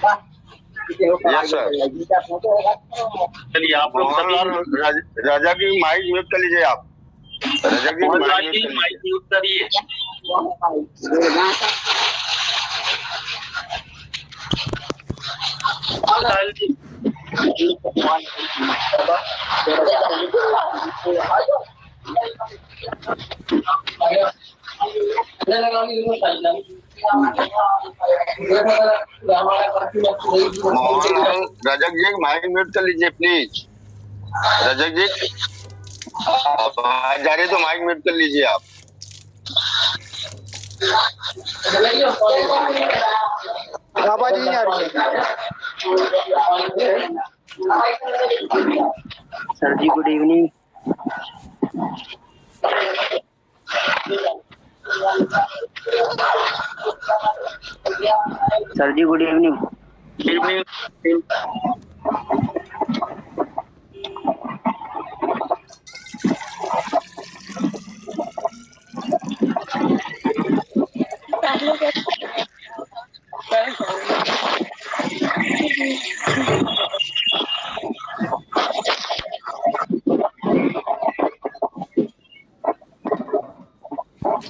Yes sir. चलिए आप लोग सभी राजा की माइक म्यूट कर लीजिए आप। राजा की माइक म्यूट करिए। रजक जी माइक म्यूट कर लीजिए प्लीज। रजक जी आवाज जा रही है तो माइक म्यूट कर लीजिए आप। आवाज नहीं आ रही सर जी गुड इवनिंग। सर जी गुड इवनिंग।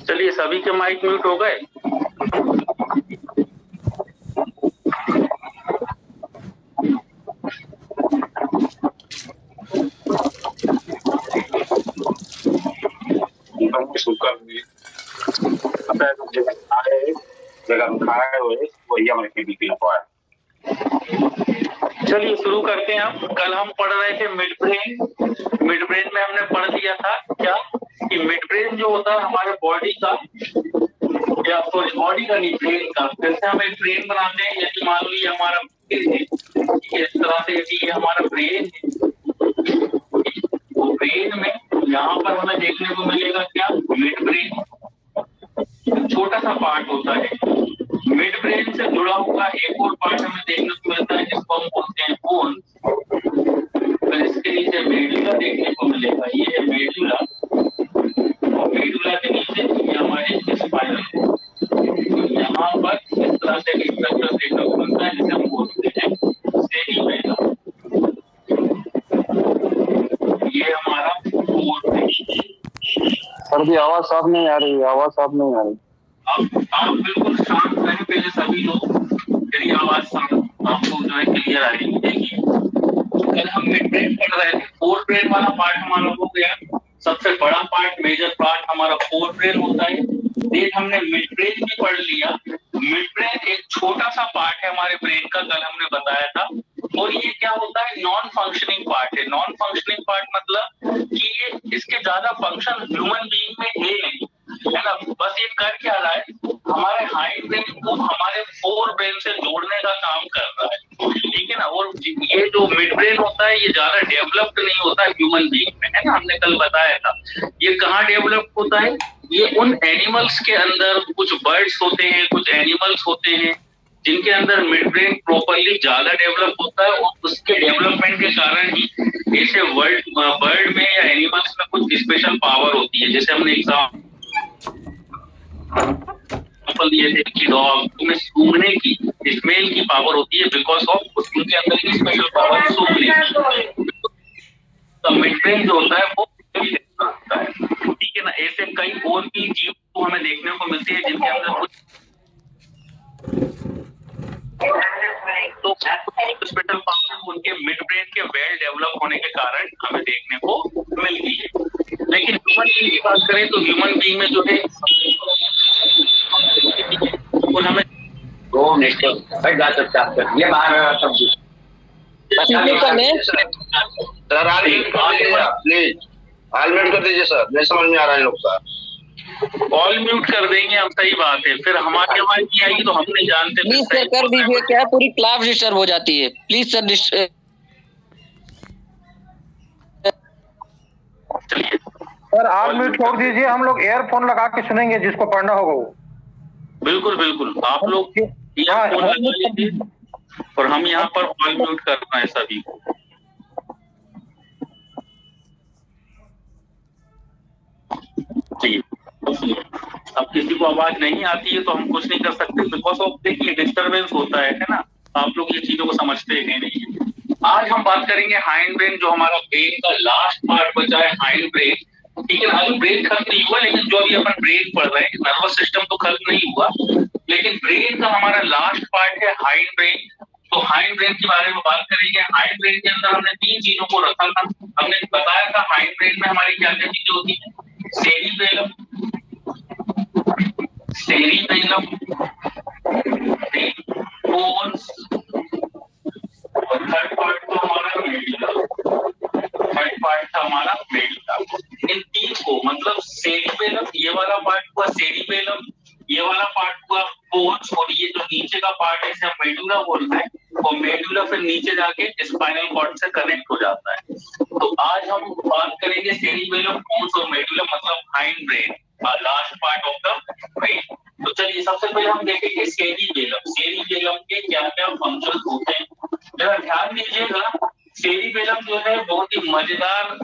चलिए सभी के माइक म्यूट हो गए। चलिए शुरू करते हैं। हम कल हम पढ़ रहे थे मिड ब्रेन। मिड ब्रेन में हमने पढ़ लिया था क्या कि मिड ब्रेन जो होता है हमारे बॉडी का, या सॉरी बॉडी का नहीं, ब्रेन का। जैसे हम एक ब्रेन बनाते हैं, यदि मान लीजिए हमारा ब्रेन है इस तरह से, यदि ये हमारा ब्रेन है तो ब्रेन में यहाँ पर हमें देखने को मिलेगा क्या, मिड ब्रेन छोटा सा पार्ट होता है। मिड ब्रेन से जुड़ा हुआ एक और पार्ट हमें देखने को मिलता है जिसको हम बोलते हैं बोन। फिर इसके नीचे मेडुला देखने को मिलेगा, ये है मेडुला। और मेडुला के नीचे ये हमारे स्पाइनल कोड। तो यहाँ पर इस तरह से स्ट्रक्चर देखने को मिलता है जिसे हम बोलते हैं सेरिबेलम। ये हमारा कोर है। सर जी आवाज साफ नहीं आ रही, आवाज साफ नहीं आ रही। आप बिल्कुल शांत रहें पहले सभी लोग, मेरी आवाज आपको जो है क्लियर आ रही है। देखिए कल हम मिड ब्रेन पढ़ रहे थे। फोर ब्रेन वाला पार्ट हमारा हो गया। सबसे बड़ा पार्ट, मेजर पार्ट हमारा फोर ब्रेन होता है। देन हमने मिड ब्रेन भी पढ़ लिया। मिड ब्रेन एक छोटा सा पार्ट है हमारे ब्रेन का, कल हमने बताया था। और ये क्या होता है, नॉन फंक्शनिंग पार्ट है। नॉन फंक्शनिंग पार्ट मतलब कि ये इसके ज्यादा फंक्शन ह्यूमन बीइंग में है नहीं, है ना। बस ये कर क्या रहा है, हमारे हाइंड ब्रेन को हमारे फोर ब्रेन से जोड़ने का काम कर रहा है, ठीक है ना। और ये जो मिड ब्रेन होता है ये ज्यादा डेवलप्ड नहीं होता है ह्यूमन बीइंग में, है ना, हमने कल बताया था। ये कहाँ डेवलप होता है, ये उन एनिमल्स के अंदर, कुछ बर्ड्स होते हैं, कुछ एनिमल्स होते हैं जिनके अंदर मिड ब्रेन प्रॉपर्ली ज्यादा डेवलप होता है। और उसके डेवलपमेंट के कारण ही ऐसे बर्ड में या एनिमल्स में कुछ स्पेशल पावर होती है। जैसे हमने एग्जाम्पल दिए थे कि डॉग में सूंघने की, स्मेल की पावर होती है बिकॉज ऑफ उनके अंदर की स्पेशल पावर सूंघने की। तो मिड ब्रेन जो होता है वो होता है, ठीक है ना। ऐसे कई और भी जीव तो हमें देखने को मिलते हैं जिनके अंदर कुछ तो स्पेशल पावर उनके मिड ब्रेन के वेल डेवलप होने के कारण हमें देखने को मिलती है। लेकिन ह्यूमन बीइंग की बात करें तो ह्यूमन बीइंग में जो है और हमें दो मिनट ये बाहर सब सर ऑल म्यूट कर दीजिए सर, नहीं समझ में आ रहा है लोग का। ऑल म्यूट कर देंगे हम, सही बात है। फिर हमारी आवाज नहीं आएगी तो हम नहीं जानते। प्लीज सर कर दीजिए, क्या पूरी क्लास डिस्टर्ब हो जाती है। Please sir sir all mute छोड़ दीजिए, हम लोग एयरफोन लगा के सुनेंगे, जिसको पढ़ना होगा वो। बिल्कुल बिल्कुल, आप लोग ईयरफोन लगा लीजिए और हम यहाँ पर ऑल म्यूट कर रहे हैं सभी को। अब किसी को आवाज नहीं आती है तो हम कुछ नहीं कर सकते बिकॉज ऑफ देखिए डिस्टरबेंस होता है ना। आप लोग ये चीजों को समझते हैं नहीं। आज हम बात करेंगे हाइंड ब्रेन, जो हमारा ब्रेन का लास्ट पार्ट बचा है, हाइंड ब्रेन। ठीक है, अभी ब्रेन खत्म नहीं हुआ, लेकिन जो अभी अपन ब्रेन पढ़ रहे हैं, नर्वस सिस्टम तो खत्म नहीं हुआ, लेकिन ब्रेन का हमारा लास्ट पार्ट है हाइंड ब्रेन। तो हाइंड ब्रेन के बारे में बात करेंगे। हाइंड ब्रेन के अंदर हमने 3 चीजों को रखा था। हमने बताया था हाइंड ब्रेन में हमारी क्या क्या चीजें होती है, सेरिबेलम, सेरिबेलम, बोन्स, और थर्ड पार्ट तो हमारा मेडुला, थर्ड पार्ट था हमारा मेडुला। इन 3 को, मतलब सेरिबेलम, ये वाला पार्ट हुआ सेरिबेलम, ये वाला पार्ट हुआ बोन्स, और ये जो नीचे का पार्ट है इसे हम मेडुला बोलते हैं, और मेडुला फिर नीचे जाके स्पाइनल कॉर्ड से कनेक्ट हो जाता है। तो आज हम बात करेंगे सेरिबेलम, बोन्स और मेडुला, मतलब hind brain, last part of the brain. तो चलिए सबसे पहले हम देखेंगे सेरिबेलम। सेरिबेलम के क्या क्या फंक्शन होते हैं, जरा ध्यान दीजिएगा। सेरिबेलम जो है बहुत ही मजेदार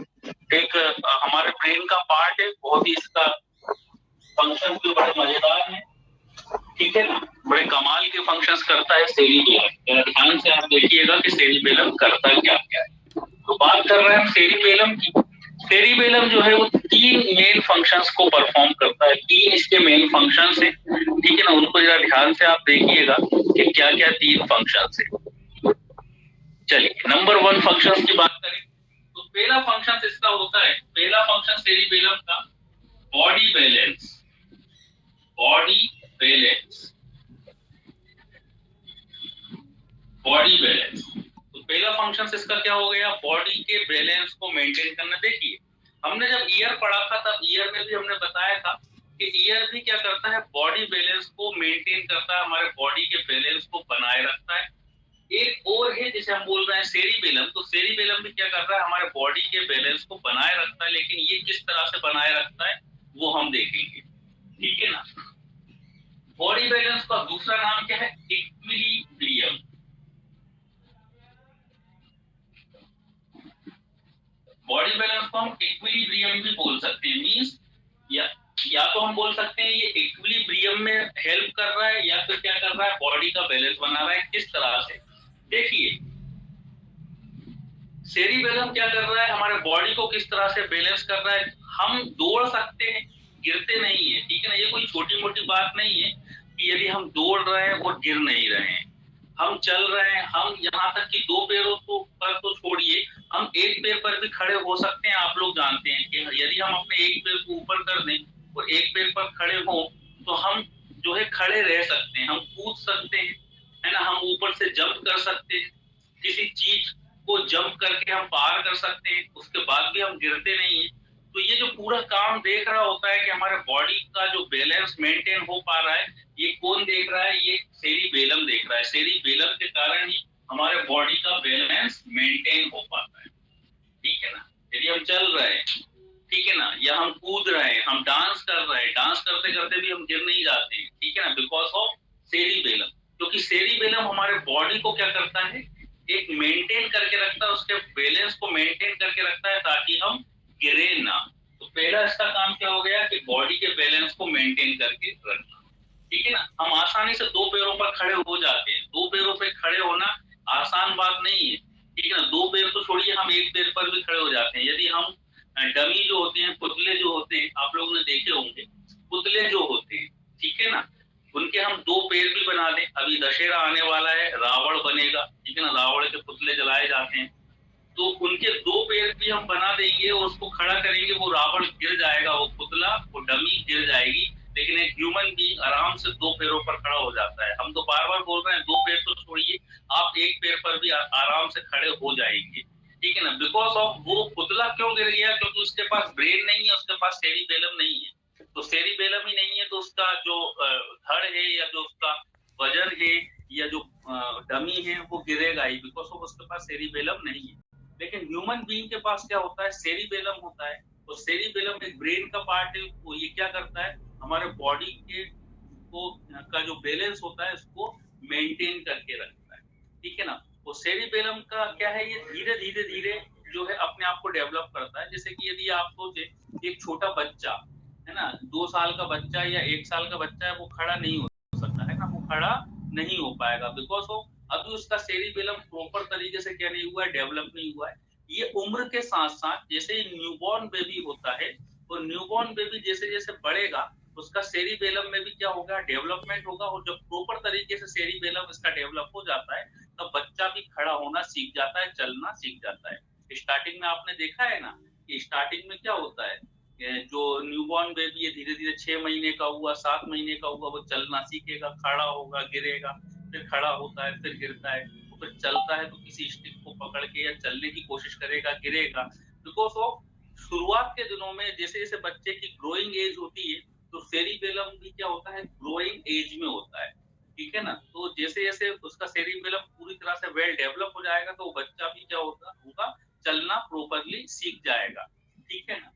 एक हमारे ब्रेन का पार्ट है, बहुत ही इसका फंक्शन भी बड़े मजेदार है। ठीक है ना, बड़े कमाल के फंक्शंस करता है सेरिबेलम। ध्यान से आप देखिएगा कि सेरिबेलम करता क्या क्या है। तो बात कर रहे हैं हम सेरिबेलम की। सेरिबेलम जो है वो 3 मेन फंक्शंस को परफॉर्म करता है। 3 इसके मेन फंक्शंस है, ठीक है ना, उनको जरा ध्यान से आप देखिएगा कि क्या क्या 3 फंक्शंस है। चलिए नंबर 1 फंक्शंस की बात करें तो पहला फंक्शन इसका होता है, पहला फंक्शन सेरिबेलम का body balance. Body balance, body balance. तो पहला फंक्शन इसका क्या हो गया, बॉडी के बैलेंस को मेंटेन करना। देखिए हमने जब ईयर पढ़ा था तब ईयर में भी हमने बताया था कि ईयर भी क्या करता है, बॉडी बैलेंस को मेंटेन करता है, हमारे बॉडी के बैलेंस को बनाए रखता है। एक और है जिसे हम बोल रहे हैं सेरिबेलम। तो सेरिबेलम भी क्या कर रहा है, हमारे बॉडी के बैलेंस को बनाए रखता है, लेकिन ये किस तरह से बनाए रखता है वो हम देखेंगे। ठीक है ना, बॉडी बैलेंस का दूसरा नाम क्या है, इक्विलिब्रियम। बॉडी बैलेंस को हम इक्विलिब्रियम भी बोल सकते हैं। मींस या तो हम बोल सकते हैं ये इक्विलिब्रियम में हेल्प कर रहा है, या फिर क्या कर रहा है, बॉडी का बैलेंस बना रहा है। किस तरह से, देखिए सेरिबेलम क्या कर रहा है, हमारे बॉडी को किस तरह से बैलेंस कर रहा है। हम दौड़ सकते हैं, गिरते नहीं है। ठीक है ना, ये कोई छोटी मोटी बात नहीं है कि यदि हम दौड़ रहे हैं और गिर नहीं रहे हैं, हम चल रहे हैं, हम यहाँ तक कि 2 पैरों पर तो छोड़िए, हम 1 पैर पर भी खड़े हो सकते हैं। आप लोग जानते हैं कि यदि हम अपने 1 पैर को ऊपर कर दें और 1 पैर पर खड़े हो तो हम जो है खड़े रह सकते हैं, हम कूद सकते हैं, है ना, हम ऊपर से जंप कर सकते हैं, किसी चीज को जंप करके हम पार कर सकते हैं, उसके बाद भी हम गिरते नहीं है। तो ये जो पूरा काम देख रहा होता है कि हमारे बॉडी का जो बैलेंस मेंटेन हो पा रहा है, ये कौन देख रहा है, ये सेरिबेलम देख रहा है। सेरिबेलम के कारण ही हमारे बॉडी का बैलेंस मेंटेन हो पाता है। ठीक है ना, यदि हम चल रहे हैं, ठीक है ना, या हम कूद रहे हैं, हम डांस कर रहे हैं, डांस करते करते भी हम गिर नहीं जाते हैं। ठीक है ना, बिकॉज ऑफ सेरिबेलम। क्योंकि सेरिबेलम हमारे बॉडी को क्या करता है, एक मेंटेन करके रखता है, उसके बैलेंस को मेंटेन करके रखता है ताकि हम गिरे ना। तो पहला इसका काम क्या हो गया कि बॉडी के बैलेंस को मेंटेन करके रखना। ठीक है ना, हम आसानी से 2 पैरों पर खड़े हो जाते हैं। 2 पैरों पर खड़े होना आसान बात नहीं है। ठीक है ना, 2 पैर तो छोड़िए, हम 1 पैर पर भी खड़े हो जाते हैं। यदि हम डमी जो होते हैं, पुतले जो होते हैं, आप लोगों ने देखे होंगे पुतले जो होते हैं, ठीक है ना, उनके हम 2 पैर भी बना दें। अभी दशहरा आने वाला है, रावण बनेगा, ठीक है ना, रावण के पुतले जलाए जाते हैं, तो उनके 2 पैर भी हम बना देंगे और उसको खड़ा करेंगे, वो रावण गिर जाएगा, वो पुतला, वो डमी गिर जाएगी। लेकिन एक ह्यूमन बीइंग आराम से 2 पैरों पर खड़ा हो जाता है। हम तो बार बार बोल रहे हैं 2 पैर तो छोड़िए, आप 1 पैर पर भी आराम से खड़े हो जाएंगे। ठीक है ना, बिकॉज ऑफ वो पुतला क्यों गिर गया, क्योंकि उसके पास ब्रेन नहीं है, उसके पास सेरिबेलम नहीं है। तो सेरिबेलम ही नहीं है तो उसका जो धड़ है या जो उसका वजन है या जो डमी है वो गिरेगा ही, बिकॉज ऑफ उसके पास सेरिबेलम नहीं है। लेकिन ह्यूमन बीइंग के पास क्या होता है, सेरिबेलम होता है। और सेरिबेलम एक ब्रेन का पार्ट है, वो ये क्या करता है, हमारे बॉडी के का जो बैलेंस होता है उसको मेंटेन करके रखता है। ठीक है ना, वो सेरिबेलम का क्या है, ये धीरे धीरे धीरे जो है अपने आप को डेवलप करता है। जैसे कि यदि आप सोचे एक छोटा बच्चा है ना, 2 साल का बच्चा या 1 साल का बच्चा है, वो खड़ा नहीं हो सकता है ना, वो खड़ा नहीं हो पाएगा, बिकॉज ऑफ अभी उसका सेरिबेलम प्रॉपर तरीके से क्या नहीं हुआ है, डेवलप नहीं हुआ है। ये उम्र के साथ साथ जैसे न्यूबॉर्न बेबी होता है, और न्यूबॉर्न बेबी जैसे जैसे बढ़ेगा उसका सेरिबेलम में भी क्या होगा, डेवलपमेंट होगा। और जब प्रॉपर तरीके से सेरिबेलम इसका डेवलप हो जाता है तब बच्चा भी खड़ा होना सीख जाता है, चलना सीख जाता है। स्टार्टिंग में आपने देखा है ना कि स्टार्टिंग में क्या होता है, जो न्यूबॉर्न बेबी है धीरे धीरे 6 महीने का हुआ, 7 महीने का हुआ, वो चलना सीखेगा, खड़ा होगा, गिरेगा, फिर खड़ा होता है, फिर गिरता है, तो फिर चलता है तो किसी स्टिक को पकड़ के या चलने की कोशिश करेगा, गिरेगा। बिकॉज ऑफ शुरुआत के दिनों में जैसे जैसे बच्चे की ग्रोइंग एज होती है तो सेरिबेलम भी क्या होता है, ग्रोइंग एज में होता है, ठीक है ना। तो जैसे जैसे उसका सेरिबेलम पूरी तरह से वेल डेवलप हो जाएगा तो बच्चा भी क्या होगा, चलना प्रॉपरली सीख जाएगा, ठीक है ना।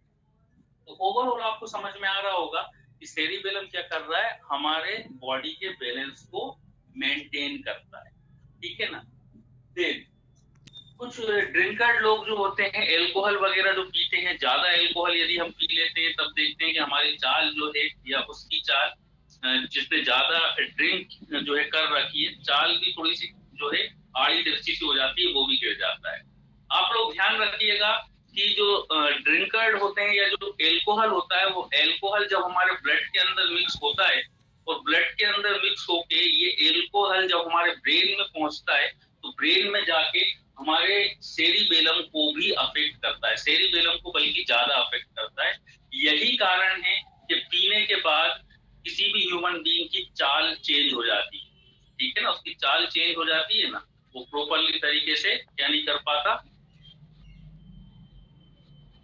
तो ओवरऑल आपको समझ में आ रहा होगा कि सेरिबेलम क्या कर रहा है, हमारे बॉडी के बैलेंस को मेंटेन करता है, ठीक है ना। देख, कुछ ड्रिंकर लोग जो होते हैं एल्कोहल वगैरह जो पीते हैं, ज्यादा एल्कोहल यदि हम पी लेते हैं तब देखते हैं कि हमारी चाल जो है या उसकी चाल, जिसने ज्यादा ड्रिंक जो है कर रखी है, चाल भी थोड़ी सी जो है आड़ी तिरछी सी हो जाती है, वो भी गिर जाता है। आप लोग ध्यान रखिएगा कि जो ड्रिंकर होते हैं या जो एल्कोहल होता है, वो एल्कोहल जब हमारे ब्लड के अंदर मिक्स होता है और ब्लड के अंदर मिक्स होके ये एल्कोहल जब हमारे ब्रेन में पहुंचता है तो ब्रेन में जाके हमारे सेरिबेलम को भी अफेक्ट करता है, सेरिबेलम को बल्कि ज्यादा अफेक्ट करता है। यही कारण है कि पीने के बाद किसी भी ह्यूमन बीइंग की चाल चेंज हो जाती है, ठीक है ना, उसकी चाल चेंज हो जाती है ना, वो प्रॉपरली तरीके से क्या नहीं कर पाता।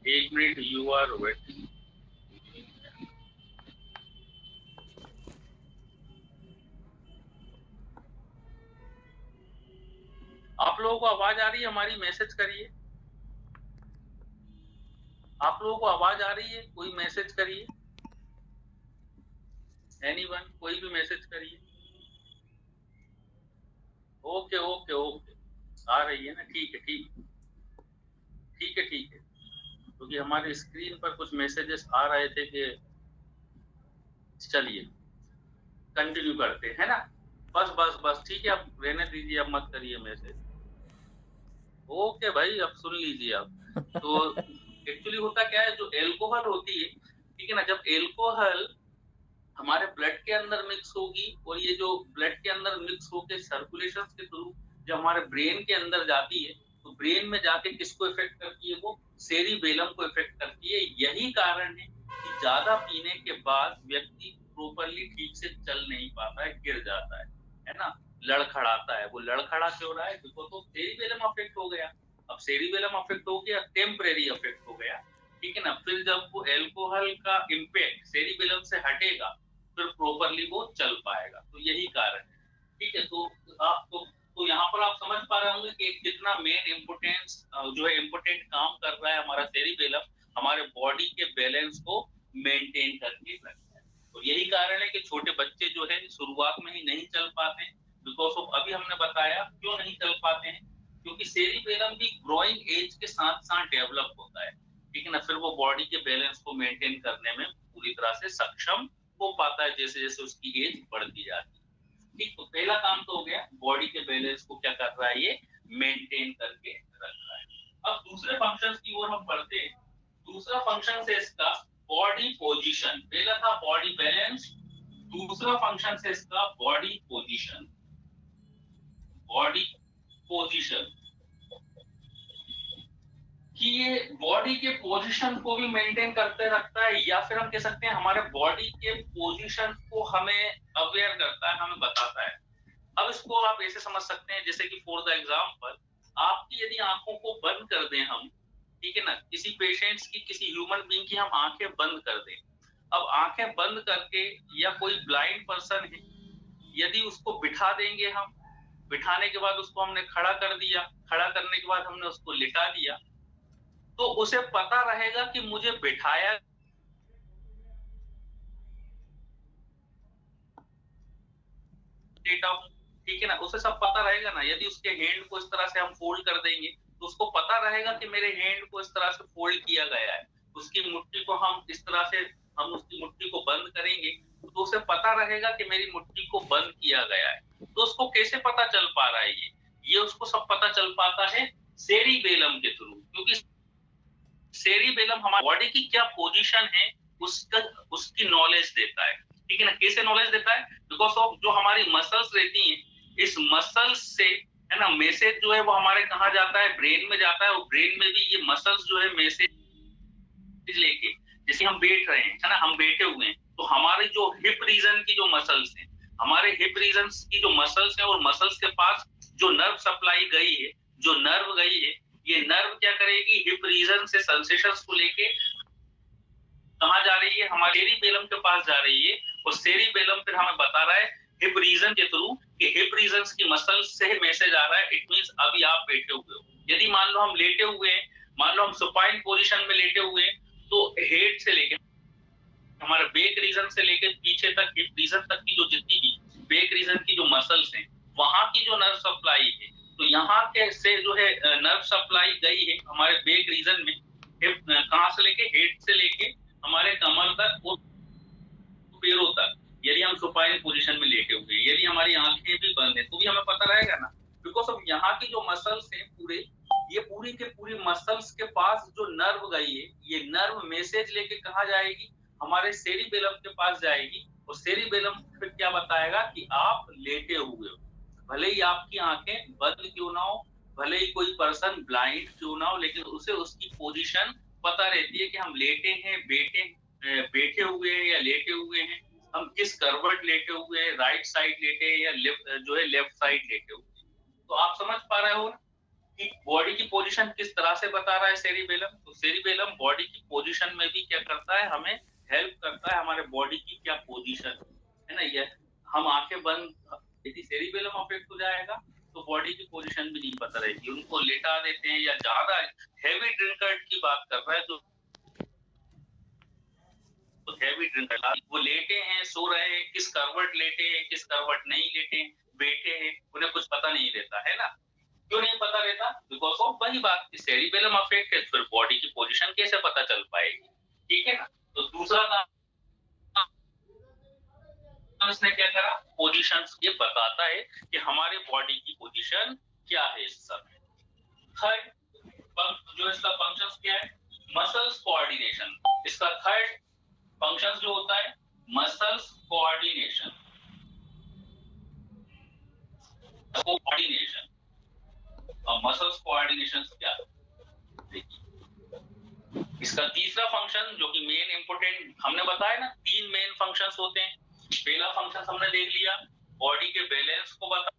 1 मिनट, यू आर वेटिंग। आप लोगों को आवाज आ रही है हमारी? मैसेज करिए। आप लोगों को आवाज आ रही है? कोई मैसेज करिए, एनीवन, कोई भी मैसेज करिए। ओके ओके ओके, आ रही है ना, ठीक है ठीक है ठीक है ठीक है। क्योंकि हमारे स्क्रीन पर कुछ मैसेजेस आ रहे थे कि चलिए कंटिन्यू करते हैं ना। बस बस बस ठीक है, अब रहने दीजिए, अब मत करिए मैसेज। ओके भाई, अब सुन लीजिए आप। तो एक्चुअली होता क्या है, जो एल्कोहल होती है, ठीक है ना, जब एल्कोहल हमारे ब्लड के अंदर मिक्स होगी और ये जो ब्लड के अंदर मिक्स होके सर्कुलेशन के थ्रू जब हमारे ब्रेन के अंदर जाती है तो ब्रेन में जाके किसको इफेक्ट करती है, वो सेरिबेलम को इफेक्ट करती है। यही कारण है कि ज्यादा पीने के बाद व्यक्ति प्रॉपरली ठीक से चल नहीं पाता है, गिर जाता है ना, लड़खड़ाता है। वो लड़खड़ा क्यों रहा है, देखो तो सेरिबेलम अफेक्ट हो गया। अब सेरिबेलम अफेक्ट हो गया, टेम्परेरी अफेक्ट हो गया, ठीक है ना। फिर जब वो एल्कोहल का इम्पैक्ट सेरिबेलम से हटेगा फिर प्रॉपरली वो चल पाएगा। तो यही कारण है, ठीक है। तो आप तो यहाँ पर आप समझ पा रहे होंगे कि कितना मेन इम्पोर्टेंस जो है इम्पोर्टेंट काम कर रहा है हमारा सेरिबेलम, हमारे बॉडी के बैलेंस को मेंटेन करके रखता है। तो यही कारण है कि छोटे बच्चे जो है शुरुआत में ही नहीं चल पाते हैं, बिकॉज ऑफ अभी हमने बताया क्यों नहीं चल पाते हैं, क्योंकि सेरिबेलम भी ग्रोइंग एज के साथ साथ डेवलप होता है, ठीक है ना। फिर वो बॉडी के बैलेंस को मेंटेन करने में पूरी तरह से सक्षम हो पाता है जैसे जैसे उसकी एज बढ़ती जाती है, ठीक। तो पहला काम तो हो गया, बॉडी के बैलेंस को क्या कर रहा है, ये मेंटेन करके रख रहा है। अब दूसरे फंक्शंस की ओर हम बढ़ते हैं। दूसरा फंक्शन है इसका बॉडी पोजीशन। पहला था बॉडी बैलेंस, दूसरा फंक्शन है इसका बॉडी पोजीशन। बॉडी पोजीशन कि ये बॉडी के पोजीशन को भी मेंटेन करते रखता है, या फिर हम कह सकते हैं हमारे बॉडी के पोजीशन को हमें अवेयर करता है, हमें बताता है। अब इसको आप ऐसे समझ सकते हैं जैसे कि फॉर द एग्जांपल आपकी यदि आंखों को बंद कर दें हम, ठीक है ना, किसी पेशेंट्स की, किसी ह्यूमन बीइंग की हम आंखें बंद कर दें। अब आंखें बंद करके या कोई ब्लाइंड पर्सन है, यदि उसको बिठा देंगे हम, बिठाने के बाद उसको हमने खड़ा कर दिया, खड़ा करने के बाद हमने उसको लिटा दिया, तो उसे पता रहेगा कि मुझे बिठाया देता हूं, ठीक है ना, उसे सब पता रहेगा ना। यदि उसके हैंड को इस तरह से हम फोल्ड कर देंगे तो उसको पता रहेगा कि मेरे हैंड को इस तरह से फोल्ड किया गया है, उसकी मुट्ठी को हम इस तरह से हम उसकी मुट्ठी को बंद करेंगे तो उसे पता रहेगा कि मेरी मुट्ठी को बंद किया गया है। तो उसको कैसे पता चल पा रहा है ये उसको सब पता चल पाता है सेरिबेलम के थ्रू, क्योंकि सेरिबेलम हमारी बॉडी की क्या पोजीशन है उसका उसकी नॉलेज देता है। ठीक है ना, कैसे नॉलेज देता है? बिकॉज ऑफ जो हमारी मसल्स रहती हैं, इस मसल्स से है ना मैसेज जो है वो हमारे कहाँ जाता है, ब्रेन में जाता है, और ब्रेन में भी ये मसल्स जो है मैसेज लेके, जैसे हम बैठ रहे हैं है ना, हम बैठे हुए हैं तो हमारे जो हिप रीजन की जो मसल्स हैं, हमारे हिप रीजन की जो मसल्स है और मसल्स के पास जो नर्व सप्लाई गई है, जो नर्व गई है, ये नर्व क्या करेगी, हिप रीजन से सेंसेशंस को लेके कहाँ जा रही है, हमारे सेरिबेलम के पास जा रही है, और सेरिबेलम फिर हमें बता रहा है हिप रीजन के थ्रू कि हिप रीजन की मसल्स से मैसेज आ रहा है, इट मींस अभी आप बैठे हुए हो। यदि मान लो हम लेटे हुए हैं, मान लो हम सुपाइन पोजीशन में लेटे हुए हैं, तो हेड से लेके हमारे बेक रीजन से लेके पीछे तक हिप रीजन तक की जो जितनी भी बेक रीजन की जो मसल्स हैं, वहां की जो नर्व सप्लाई है, तो यहाँ के से जो है नर्व सप्लाई गई है हमारे बेक रीजन में, हिप कहाँ से लेके, हेड से लेके हमारे कमर तक और पैरों तक। यदि हम सुपाइन पोजीशन में लेटे हुए, यदि हमारी आंखें भी बंद है तो भी हमें पता रहेगा ना, बिकॉज ऑफ यहाँ की जो मसल्स हैं पूरे, ये पूरी के पूरी मसल्स के पास जो नर्व गई है, ये नर्व मैसेज लेके कहाँ जाएगी, हमारे सेरिबेलम के पास जाएगी, और सेरिबेलम फिर क्या बताएगा कि आप लेटे हुए हो। भले ही आपकी आंखें बंद क्यों ना हो, भले ही कोई पर्सन ब्लाइंड क्यों ना हो, लेकिन उसे उसकी पोजीशन पता रहती है कि हम लेटे हैं, बैठे हुए हैं या लेटे हुए हैं, हम किस करवट लेटे हुए हैं, राइट साइड लेटे हैं या लेफ्ट साइड लेटे हुए हैं। तो आप समझ पा रहे हो ना कि बॉडी की पोजीशन किस तरह से बता रहा है सेरिबेलम। तो सेरिबेलम बॉडी की पोजीशन में भी क्या करता है, हमें हेल्प करता है, हमारे बॉडी की क्या पोजीशन है ना। ये हम आंखें बंद, यदि सेरिबेलम अफेक्ट हो जाएगा तो बॉडी की पोजीशन भी नहीं पता रहेगी, उनको लेटा देते हैं, या ज्यादा हैवी ड्रिंकर की बात कर रहा है तो हैवी ड्रिंकर, वो लेटे हैं, सो रहे हैं, किस करवट लेटे हैं, किस करवट नहीं लेटे, बैठे हैं, उन्हें कुछ पता नहीं रहता है ना। क्यों नहीं पता रहता? बिकॉज ऑफ वही बात कि सेरिबेलम अफेक्ट है, फिर बॉडी की पोजीशन कैसे पता चल पाएगी। ठीक है ना। तो दूसरा काम इसने क्या करा, पोजीशंस ये बताता है कि हमारे बॉडी की पोजीशन क्या है इस समय। थर्ड जो इसका फंक्शंस क्या है, मसल्स कोऑर्डिनेशन। इसका थर्ड फंक्शंस जो होता है मसल्स कोऑर्डिनेशन। और मसल्स कोऑर्डिनेशन क्या देखिए, इसका तीसरा फंक्शन जो कि मेन इंपोर्टेंट, हमने बताया ना 3 मेन फंक्शंस होते हैं। पहला फंक्शन हमने देख लिया, बॉडी के बैलेंस को बता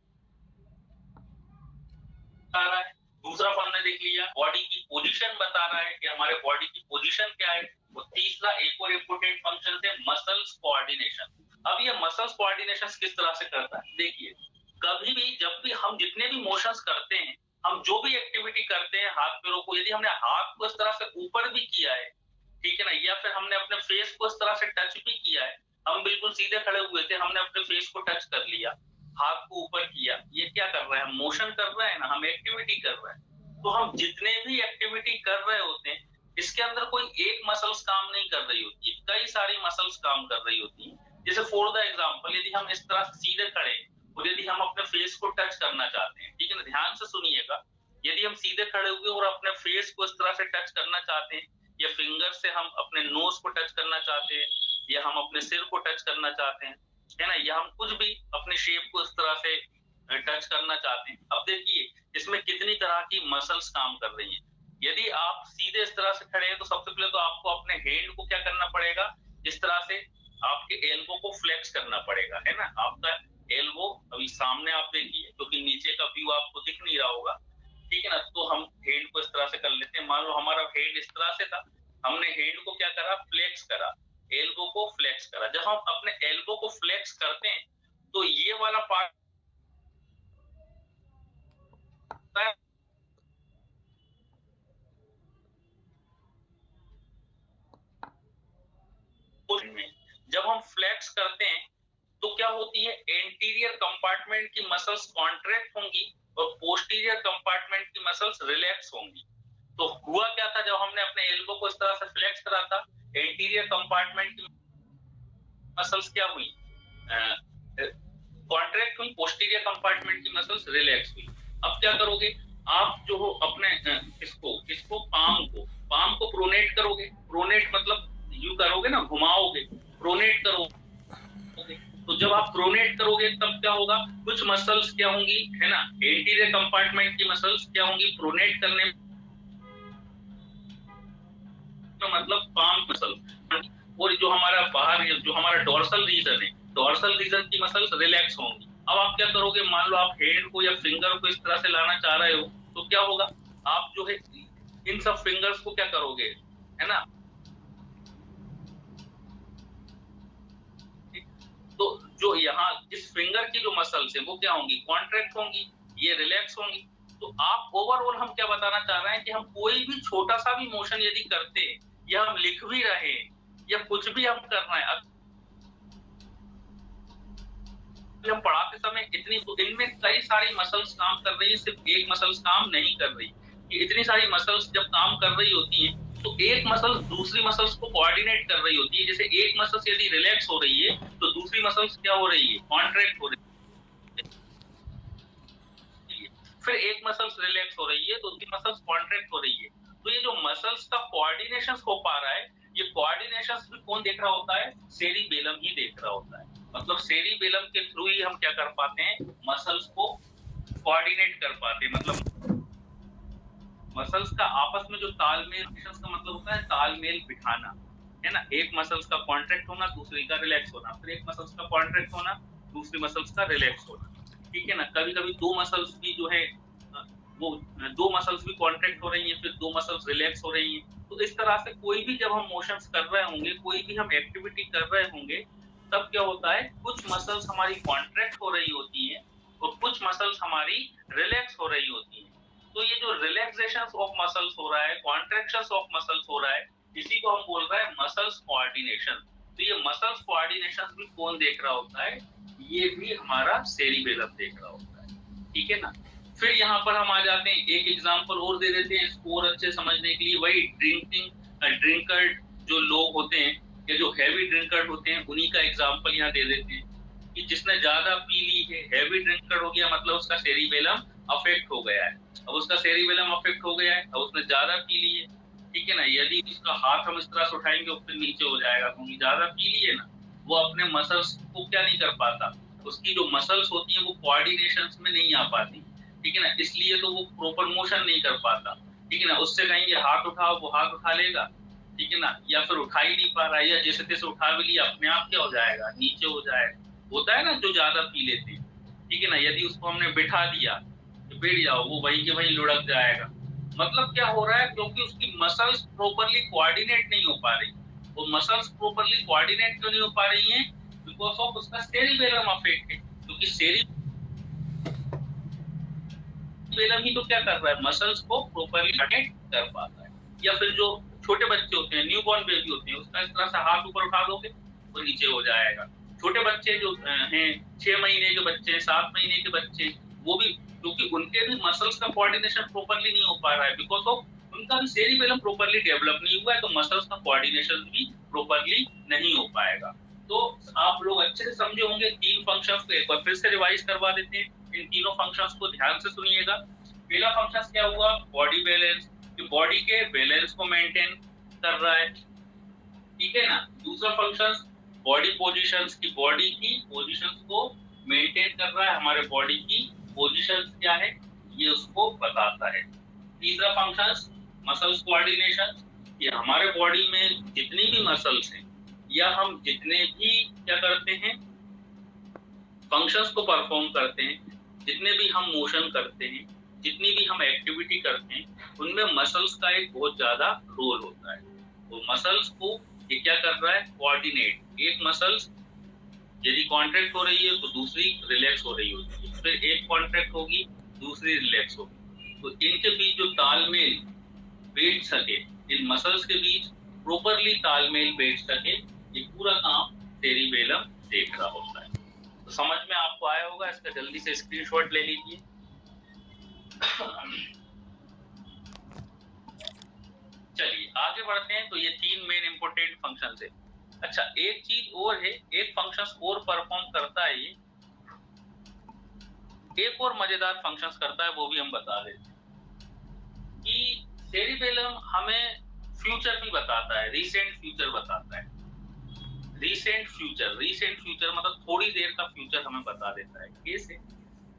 रहा है। दूसरा हमने देख लिया, बॉडी की पोजीशन बता रहा है कि हमारे बॉडी की पोजीशन क्या है। और तीसरा एक और इंपोर्टेंट फंक्शन है मसल्स कोऑर्डिनेशन। अब ये मसल्स कोऑर्डिनेशन किस तरह से करता है, देखिए कभी भी जब भी हम जितने भी मोशंस करते हैं, हम जो भी एक्टिविटी करते हैं हाथ पैरों को, यदि हमने हाथ को इस तरह से ऊपर भी किया है, ठीक है ना, या फिर हमने अपने फेस को इस तरह से टच भी किया है, हम बिल्कुल सीधे खड़े हुए थे, हमने अपने फेस को टच कर लिया, हाथ को ऊपर किया, ये क्या कर रहा है, मोशन कर रहा है ना, हम एक्टिविटी कर रहे हैं। तो हम जितने भी एक्टिविटी कर रहे होते हैं, इसके अंदर कोई एक मसल्स काम नहीं कर रही होती है, कई सारी मसल्स काम कर रही होती है। जैसे फॉर द एग्जांपल, यदि हम इस तरह से सीधे खड़े और यदि हम अपने फेस को टच करना चाहते हैं, ठीक है ना, ध्यान से सुनिएगा, यदि हम सीधे खड़े हुए और अपने फेस को इस तरह से टच करना चाहते हैं, या फिंगर से हम अपने नोज को टच करना चाहते हैं, या हम अपने सिर को टच करना चाहते हैं, है ना, या हम कुछ भी अपने शेप को इस तरह से टच करना चाहते हैं। अब देखिए इसमें कितनी तरह की मसल्स काम कर रही हैं। यदि आप सीधे इस तरह से खड़े हैं तो सबसे पहले तो आपको अपने हैंड को क्या करना पड़ेगा, इस तरह से आपके एल्बो को फ्लेक्स करना पड़ेगा, है ना। आपका एल्बो अभी सामने आप देखिए, क्योंकि नीचे का व्यू आपको दिख नहीं रहा होगा, ठीक है ना। तो हम हैंड को इस तरह से कर लेते हैं। मान लो हमारा हैंड इस तरह से था, हमने हैंड को क्या करा, फ्लेक्स करा, एल्बो को फ्लेक्स करा। जब हम अपने एल्बो को फ्लेक्स करते हैं तो ये वाला पार्ट में जब हम फ्लेक्स करते हैं तो क्या होती है, एंटीरियर कंपार्टमेंट की मसल्स कॉन्ट्रैक्ट होंगी और पोस्टीरियर कंपार्टमेंट की मसल्स रिलैक्स होंगी, तो हुआ क्या था, जब हमने अपने एल्बो को इस तरह से फ्लेक्स करा था, एंटीरियर कंपार्टमेंट की मसल्स क्या हुई, कॉन्ट्रैक्ट हुई, पोस्टीरियर कंपार्टमेंट की मसल्स रिलैक्स हुई। अब क्या करोगे आप, जो हो अपने किसको पाम को प्रोनेट करोगे। प्रोनेट मतलब यू करोगे ना, घुमाओगे, प्रोनेट करोगे। तो जब आप प्रोनेट करोगे तब क्या होगा, कुछ मसल्स क्या होंगी, है ना, एंटीरियर कंपार्टमेंट की मसल्स क्या होंगी प्रोनेट करने में, मतलब पाम मसल। और जो हमारा बाहर, जो हमारा डोर्सल रीजन है, डोर्सल रीजन की मसल्स रिलैक्स होंगी। अब आप क्या करोगे, मान लो आप हैंड को या फिंगर को इस तरह से लाना चाह रहे हो, तो क्या होगा, आप जो है इन सब फिंगर्स को क्या करोगे, है ना, तो जो यहाँ इस फिंगर की जो मसल्स है वो क्या होंगी, कॉन्ट्रैक्ट होंगी, ये रिलैक्स होंगी। तो आप ओवरऑल हम क्या बताना चाह रहे हैं कि हम कोई भी छोटा सा भी मोशन यदि करते हैं, या हम लिख भी रहे हैं, या कुछ भी हम कर रहे हैं, हम पढ़ाते समय इतनी, तो इनमें कई सारी मसल्स काम कर रही है, सिर्फ एक मसल्स काम नहीं कर रही। कि इतनी सारी मसल्स जब काम कर रही होती हैं, तो एक मसल्स दूसरी मसल्स को कोऑर्डिनेट कर रही होती है। जैसे एक मसल्स यदि रिलैक्स हो रही है, तो दूसरी मसल्स क्या हो रही है, कॉन्ट्रैक्ट हो रही है। फिर एक मसल्स रिलैक्स हो रही है तो दूसरी मसल्स कॉन्ट्रैक्ट हो रही है। तो ये जो मसल्स का कोऑर्डिनेशन हो पा रहा है, ये कोऑर्डिनेशन भी कौन देख रहा होता है, सेरिबेलम ही देख रहा होता है। मतलब सेरिबेलम के थ्रू ही हम क्या कर पाते हैं, मसल्स को कोऑर्डिनेट कर पाते हैं। मतलब मसल्स का आपस में जो तालमेल का मतलब होता है तालमेल बिठाना, है ना। एक मसल्स का कॉन्ट्रैक्ट होना, दूसरी का रिलैक्स होना, फिर एक मसल्स का कॉन्ट्रैक्ट होना, दूसरी मसल्स का रिलैक्स होना, ठीक है ना। कभी कभी दो मसल्स भी जो है वो दो मसल्स भी कॉन्ट्रैक्ट हो रही हैं, फिर दो मसल्स रिलैक्स हो रही हैं। तो इस तरह से कोई भी जब हम मोशंस कर रहे होंगे, कोई भी हम एक्टिविटी कर रहे होंगे, तब क्या होता है, कुछ मसल्स हमारी कॉन्ट्रैक्ट हो रही होती हैं और कुछ मसल्स हमारी रिलैक्स हो रही होती हैं। तो ये जो रिलैक्सेशन ऑफ मसल्स हो रहा है, कॉन्ट्रैक्शन ऑफ मसल्स हो रहा है, इसी को हम बोल रहे हैं मसल्स कोऑर्डिनेशन। तो ये मसल्स कोऑर्डिनेशन भी कौन देख रहा होता है, ये भी हमारा सेरिबेलम देख रहा होता है, ठीक है ना। फिर यहाँ पर हम आ जाते हैं, एक एग्जांपल और दे देते हैं इसको और अच्छे समझने के लिए। वही ड्रिंकर जो लोग होते हैं, या जो हैवी ड्रिंकर होते हैं, उन्हीं का एग्जांपल यहाँ दे देते हैं कि जिसने ज्यादा पी ली है, हैवी ड्रिंकर हो गया, मतलब उसका सेरिबेलम अफेक्ट हो गया है। अब उसका सेरिबेलम अफेक्ट हो गया है, अब उसने ज्यादा पी ली है, ठीक है ना। यदि उसका हाथ हम इस तरह से उठाएंगे, फिर नीचे हो जाएगा, क्योंकि ज्यादा पी ली है ना। वो अपने मसल्स को क्या नहीं कर पाता, उसकी जो मसल्स होती है वो कोऑर्डिनेशन में नहीं आ पाती, ठीक है ना। इसलिए तो वो प्रॉपर मोशन नहीं कर पाता, ठीक है ना। उससे कहेंगे हाथ उठाओ, वो हाथ उठा लेगा, ठीक है ना, या फिर उठा ही नहीं पा रहा है, या जैसे तैसे उठा भी लिया, अपने आप क्या हो जाएगा, नीचे हो जाएगा। होता है ना जो ज्यादा पी लेते हैं, ठीक है ना। यदि उसको हमने बिठा दिया तो बैठ जाओ, वो वहीं के वहीं लुढ़क जाएगा। मतलब क्या हो रहा है, क्योंकि उसकी मसल्स प्रॉपरली कोऑर्डिनेट नहीं हो पा रही। वो मसल्स प्रॉपरली कोऑर्डिनेट क्यों नहीं हो पा रही हैं, बिकॉज ऑफ उसका सेरिबेलम अफेक्ट है। क्योंकि सेरिबेलम ही तो क्या कर रहा है, मसल्स को प्रॉपरली कोऑर्डिनेट कर पाता है। या फिर जो छोटे बच्चे होते हैं, न्यूबॉर्न बेबी होते हैं, उसका इस तरह से हाथ ऊपर उठा दोगे तो नीचे हो जाएगा। छोटे बच्चे जो हैं, 6 महीने के बच्चे, 7 महीने के बच्चे, वो भी, क्योंकि उनके भी मसल्स का कोऑर्डिनेशन प्रॉपरली नहीं हो पा रहा है, बिकॉज ऑफ उनका भी सेरिबेलम प्रॉपरली डेवलप नहीं हुआ है, तो मसल्स का कोऑर्डिनेशन भी प्रॉपरली नहीं हो पाएगा। तो आप लोग अच्छे से समझे होंगे। 3 फंक्शंस को एक बार फिर से रिवाइज करवा देते हैं। इन तीनों फंक्शंस को ध्यान से सुनिएगा। पहला फंक्शन क्या हुआ, बॉडी बैलेंस, कि बॉडी के बैलेंस को मेंटेन कर रहा है, ठीक है ना। दूसरा फंक्शन बॉडी पोजीशंस, की बॉडी की पोजीशंस को मेंटेन कर रहा है, हमारे बॉडी की पोजीशंस क्या है ये उसको बताता है। तीसरा फंक्शन मसल्स कोऑर्डिनेशन, कि हमारे बॉडी में जितनी भी मसल्स हैं, या हम जितने भी क्या करते हैं, फंक्शंस को परफॉर्म करते हैं, जितने भी हम मोशन करते हैं, जितनी भी हम एक्टिविटी करते हैं, उनमें मसल्स का एक बहुत ज्यादा रोल होता है। तो मसल्स को ये क्या कर रहा है, कोऑर्डिनेट। एक मसल्स यदि कॉन्ट्रैक्ट हो रही है तो दूसरी रिलैक्स हो रही होती है, फिर एक कॉन्ट्रैक्ट होगी, दूसरी रिलैक्स होगी। तो इनके बीच जो तालमेल बैठ सके, इन मसल्स के बीच प्रॉपरली तालमेल बैठ सके, ये पूरा काम सेरिबेलम देख रहा होता है। तो समझ में आपको आया होगा, इसका जल्दी से स्क्रीनशॉट ले लीजिए। बढ़ते हैं तो ये 3 मेन इंपोर्टेंट फंक्शन है। अच्छा, एक चीज और है, एक फंक्शन और परफॉर्म करता है ये, एक और मजेदार फंक्शंस करता है, वो भी हम बता देते हैं कि सेरिबेलम हमें फ्यूचर भी बताता है, रीसेंट फ्यूचर बताता है। रीसेंट फ्यूचर मतलब थोड़ी देर का फ्यूचर हमें बता देता है। कैसे?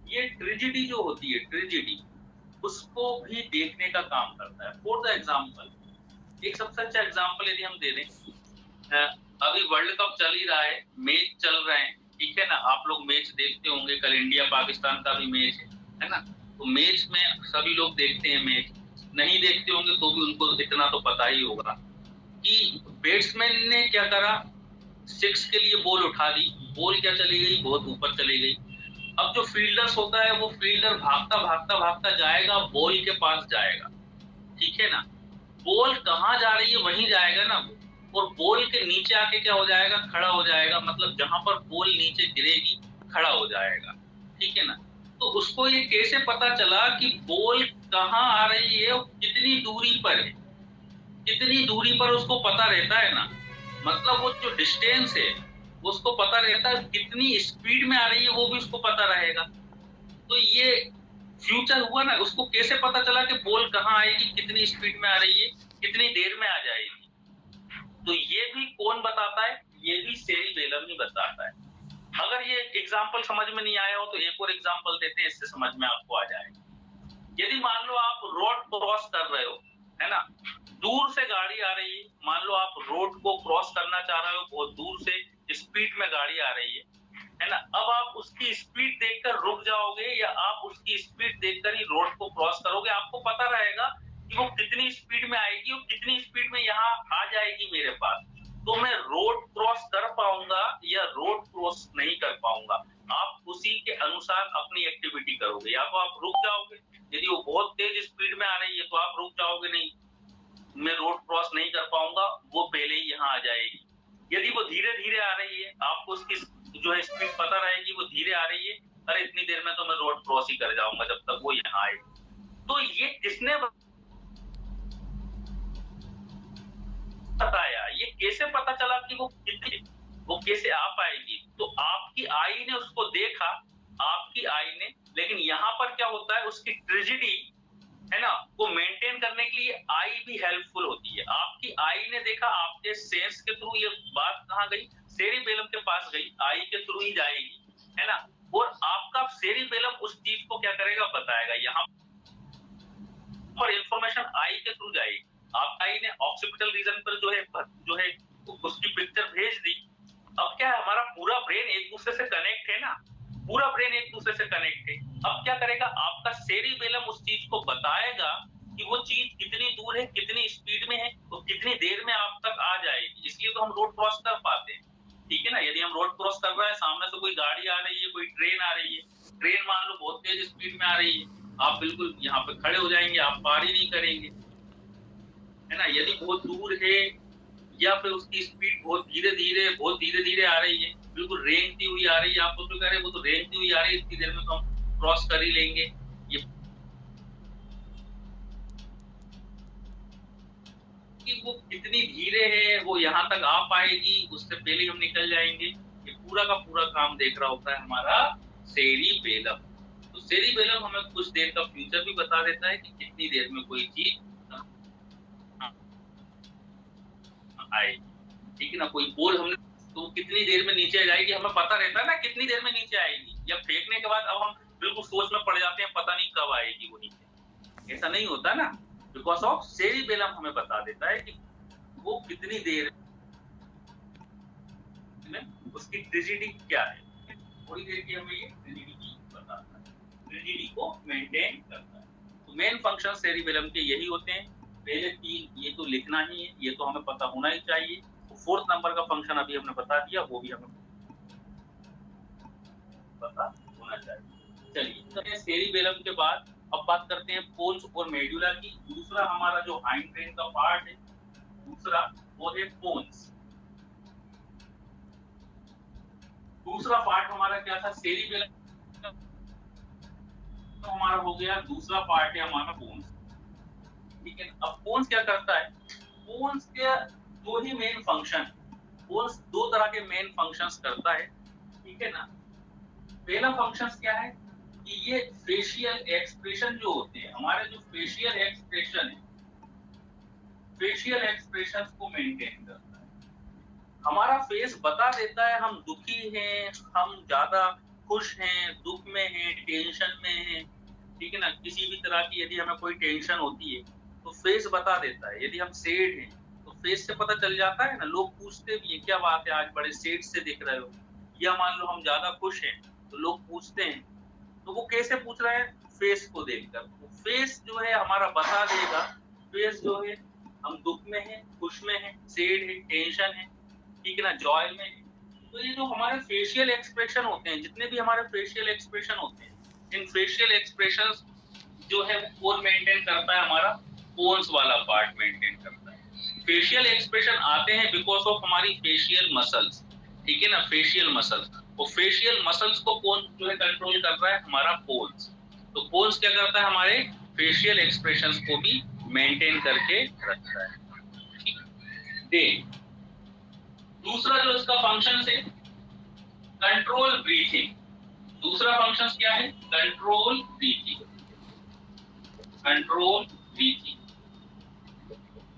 ये ट्रेजेडी जो होती है, ट्रेजेडी, उसको भी देखने का काम करता है। फॉर द एग्जाम्पल, एक सबसे अच्छा एग्जाम्पल यदि हम दे दें, अभी वर्ल्ड कप चल ही रहा है, मैच चल रहे हैं, ठीक है ना, आप लोग मैच देखते होंगे, कल इंडिया पाकिस्तान का भी मैच है ना, तो मैच में सभी लोग देखते हैं, मैच नहीं देखते होंगे तो भी उनको इतना तो पता ही होगा कि बैट्समैन ने क्या करा, 6 के लिए बॉल उठा दी, बॉल क्या चली गई, बहुत ऊपर चली गई। अब जो फील्डर्स होता है, वो फील्डर भागता भागता भागता जाएगा, बॉल के पास जाएगा, ठीक है ना, बॉल कहाँ जा रही है वहीं जाएगा ना वो, और बॉल के नीचे आके क्या हो जाएगा, खड़ा हो जाएगा, मतलब जहां पर बॉल नीचे गिरेगी खड़ा हो जाएगा, ठीक है ना। तो उसको ये कैसे पता चला कि बॉल कहाँ आ रही है और कितनी दूरी पर है, कितनी दूरी पर उसको पता रहता है ना, मतलब वो जो डिस्टेंस है उसको पता रहता है, कितनी स्पीड में आ रही है वो भी उसको पता रहेगा। तो ये फ्यूचर हुआ ना, उसको कैसे पता चला कि बॉल कहाँ आएगी, कितनी स्पीड में आ रही है, कितनी देर में आ जाएगी। तो ये भी कौन बताता है, ये भी सेरिबेलम ही बताता है। अगर ये एग्जांपल समझ में नहीं आया हो तो एक और एग्जांपल देते हैं, इससे समझ में आपको आ जाएगा। यदि मान लो आप रोड क्रॉस कर रहे हो, है ना, दूर से गाड़ी आ रही है, मान लो आप रोड को क्रॉस करना चाह रहे हो, बहुत दूर से स्पीड में गाड़ी आ रही है ना, अब आप उसकी स्पीड देखकर रुक जाओगे या आप उसकी स्पीड देखकर ही रोड को क्रॉस करोगे, आपको पता रहेगा कि वो कितनी स्पीड में आएगी और कितनी स्पीड में यहाँ आ जाएगी मेरे पास, तो मैं रोड क्रॉस कर पाऊंगा या रोड क्रॉस नहीं कर पाऊंगा। आप उसी के अनुसार अपनी एक्टिविटी करोगे, या तो आप रुक जाओगे, यदि वो बहुत तेज स्पीड में आ रही है तो आप रुक जाओगे, नहीं मैं रोड क्रॉस नहीं कर पाऊंगा, वो पहले ही यहाँ आ जाएगी। यदि वो धीरे धीरे आ रही है, आपको उसकी जो है स्पीड पता रहेगी, वो धीरे आ रही है, अरे इतनी देर में तो मैं रोड क्रॉस ही कर जाऊंगा जब तक वो यहाँ आए। तो ये किसने बताया, ये कैसे पता चला कि वो कैसे आ पाएगी? तो आपकी आई ने उसको देखा, आपकी आई ने, लेकिन यहाँ पर क्या होता है, उसकी ट्रेजेडी है ना, वो मेंटेन करने के लिए आई भी हेल्पफुल होती है। आपकी आई ने देखा, आपके सेंस के थ्रू ये बात कहाँ गई, सेरिबेलम के पास गई, आई के थ्रू ही जाएगी, है ना, और आपका सेरिबेलम उस चीज को क्या करेगा, बताएगा। यहाँ पर इंफॉर्मेशन आई के थ्रू जाएगी, आपका आई ने ऑक्सीपिटल रीजन पर जो है उसकी पिक्चर भेज दी। अब क्या है, हमारा पूरा ब्रेन एक दूसरे से कनेक्ट है ना, पूरा ब्रेन एक दूसरे से कनेक्ट है। अब क्या करेगा, आपका सेरिबेलम उस चीज को बताएगा कि वो चीज कितनी दूर है, कितनी स्पीड में है, तो कितनी देर में आप तक आ जाएगी। इसलिए तो हम रोड क्रॉस कर पाते हैं, ठीक है ना। यदि हम रोड क्रॉस कर रहे हैं, सामने से कोई गाड़ी आ रही है, कोई ट्रेन आ रही है, ट्रेन मान लो बहुत तेज स्पीड में आ रही है, आप बिल्कुल यहाँ पे खड़े हो जाएंगे, आप पार ही नहीं करेंगे, है ना। यदि बहुत दूर है या फिर उसकी स्पीड बहुत धीरे धीरे आ रही है, बिल्कुल रेंगती हुई आ रही है, आप उसको कह रहे हैं वो तो रेंगती हुई आ रही है, इतनी देर में तो हम क्रॉस कर ही लेंगे। ये कि वो कितनी धीरे है, वो यहाँ तक आ पाएगी, उससे पहले हम निकल जाएंगे, ये पूरा का पूरा काम देख रहा होता है हमारा सेरिबेलम। तो सेरिबेलम हमें कुछ देर का फ्यूचर भी बता देता है कि कितनी देर में कोई चीज आएगी, ठीक है ना। कोई बॉल हमने तो कितनी देर में नीचे जाएगी, हमें पता रहता है ना कितनी देर में नीचे आएगी, या फेंकने के बाद अब हम बिल्कुल सोच में पड़ जाते हैं, पता नहीं कब आएगी वो नीचे, ऐसा नहीं होता ना, बिकॉज ऑफ सेरिबेलम हमें बता देता है कि वो कितनी देर में, उसकी ट्रेजेडी क्या है, थोड़ी देर की हमें ये ट्रेजेडी बताता है, ट्रेजेडी को मेंटेन करता है। तो मेन फंक्शन सेरिबेलम के यही होते हैं, पहले 3 ये तो लिखना ही है, ये तो हमें पता होना ही चाहिए। फोर्थ नंबर का फंक्शन अभी हमने बता दिया, वो भी हमें पता होना चाहिए। चलिए, तो सेरिबेलम के बाद अब बात करते हैं पोन्स और मेडुला की। दूसरा हमारा जो हाइंड ब्रेन का पार्ट है, दूसरा वो है पोन्स। दूसरा पार्ट हमारा क्या था, सेरिबेलम तो हमारा हो गया, दूसरा पार्ट है हमारा पोन्स, ठीक है। अब पोन्स क्या करता है, बोन्स के दो ही मेन फंक्शन, बोन्स दो तरह के मेन फंक्शंस करता है, ठीक है ना। पहला फंक्शन क्या है कि ये फेशियल एक्सप्रेशन जो होते हैं, हमारे जो फेशियल एक्सप्रेशन है, फेशियल एक्सप्रेशन को मेंटेन करता है। हमारा फेस बता देता है हम दुखी हैं, हम ज्यादा खुश हैं, दुख में हैं, टेंशन में हैं, ठीक है ना। किसी भी तरह की यदि हमें कोई टेंशन होती है तो फेस बता देता है। यदि हम सैड हैं तो फेस से पता चल जाता है ना, लोग पूछते भी हैं क्या बात है आज बड़े सैड से दिख रहे हो। या मान लो हम ज्यादा खुश हैं तो लोग पूछते हैं, तो वो कैसे पूछ रहे हैं, फेस को देखकर। तो फेस जो है हमारा बता देगा, फेस जो है हम दुख में हैं, खुश में हैं, सैड है, टेंशन है, ठीक है ना, जॉय में है। तो ये जो हमारे फेशियल एक्सप्रेशन होते हैं, जितने भी हमारे फेशियल एक्सप्रेशन होते हैं, इन फेशियल एक्सप्रेशंस जो है वो मेंटेन करता है, हमारा बोन्स वाला पार्ट मेंटेन करता है। फेशियल एक्सप्रेशन आते हैं बिकॉज ऑफ हमारी फेशियल मसल्स, ठीक है ना, फेशियल मसल्स। वो फेशियल मसल्स को कौन जो है कंट्रोल कर रहा है, हमारा बोन्स। तो बोन्स क्या करता है, हमारे फेशियल एक्सप्रेशंस को भी मेंटेन करके रखता है, ठीक। दूसरा जो इसका फंक्शन है कंट्रोल ब्रीथिंग। दूसरा फंक्शन क्या है, कंट्रोल ब्रीथिंग। कंट्रोल ब्रीथिंग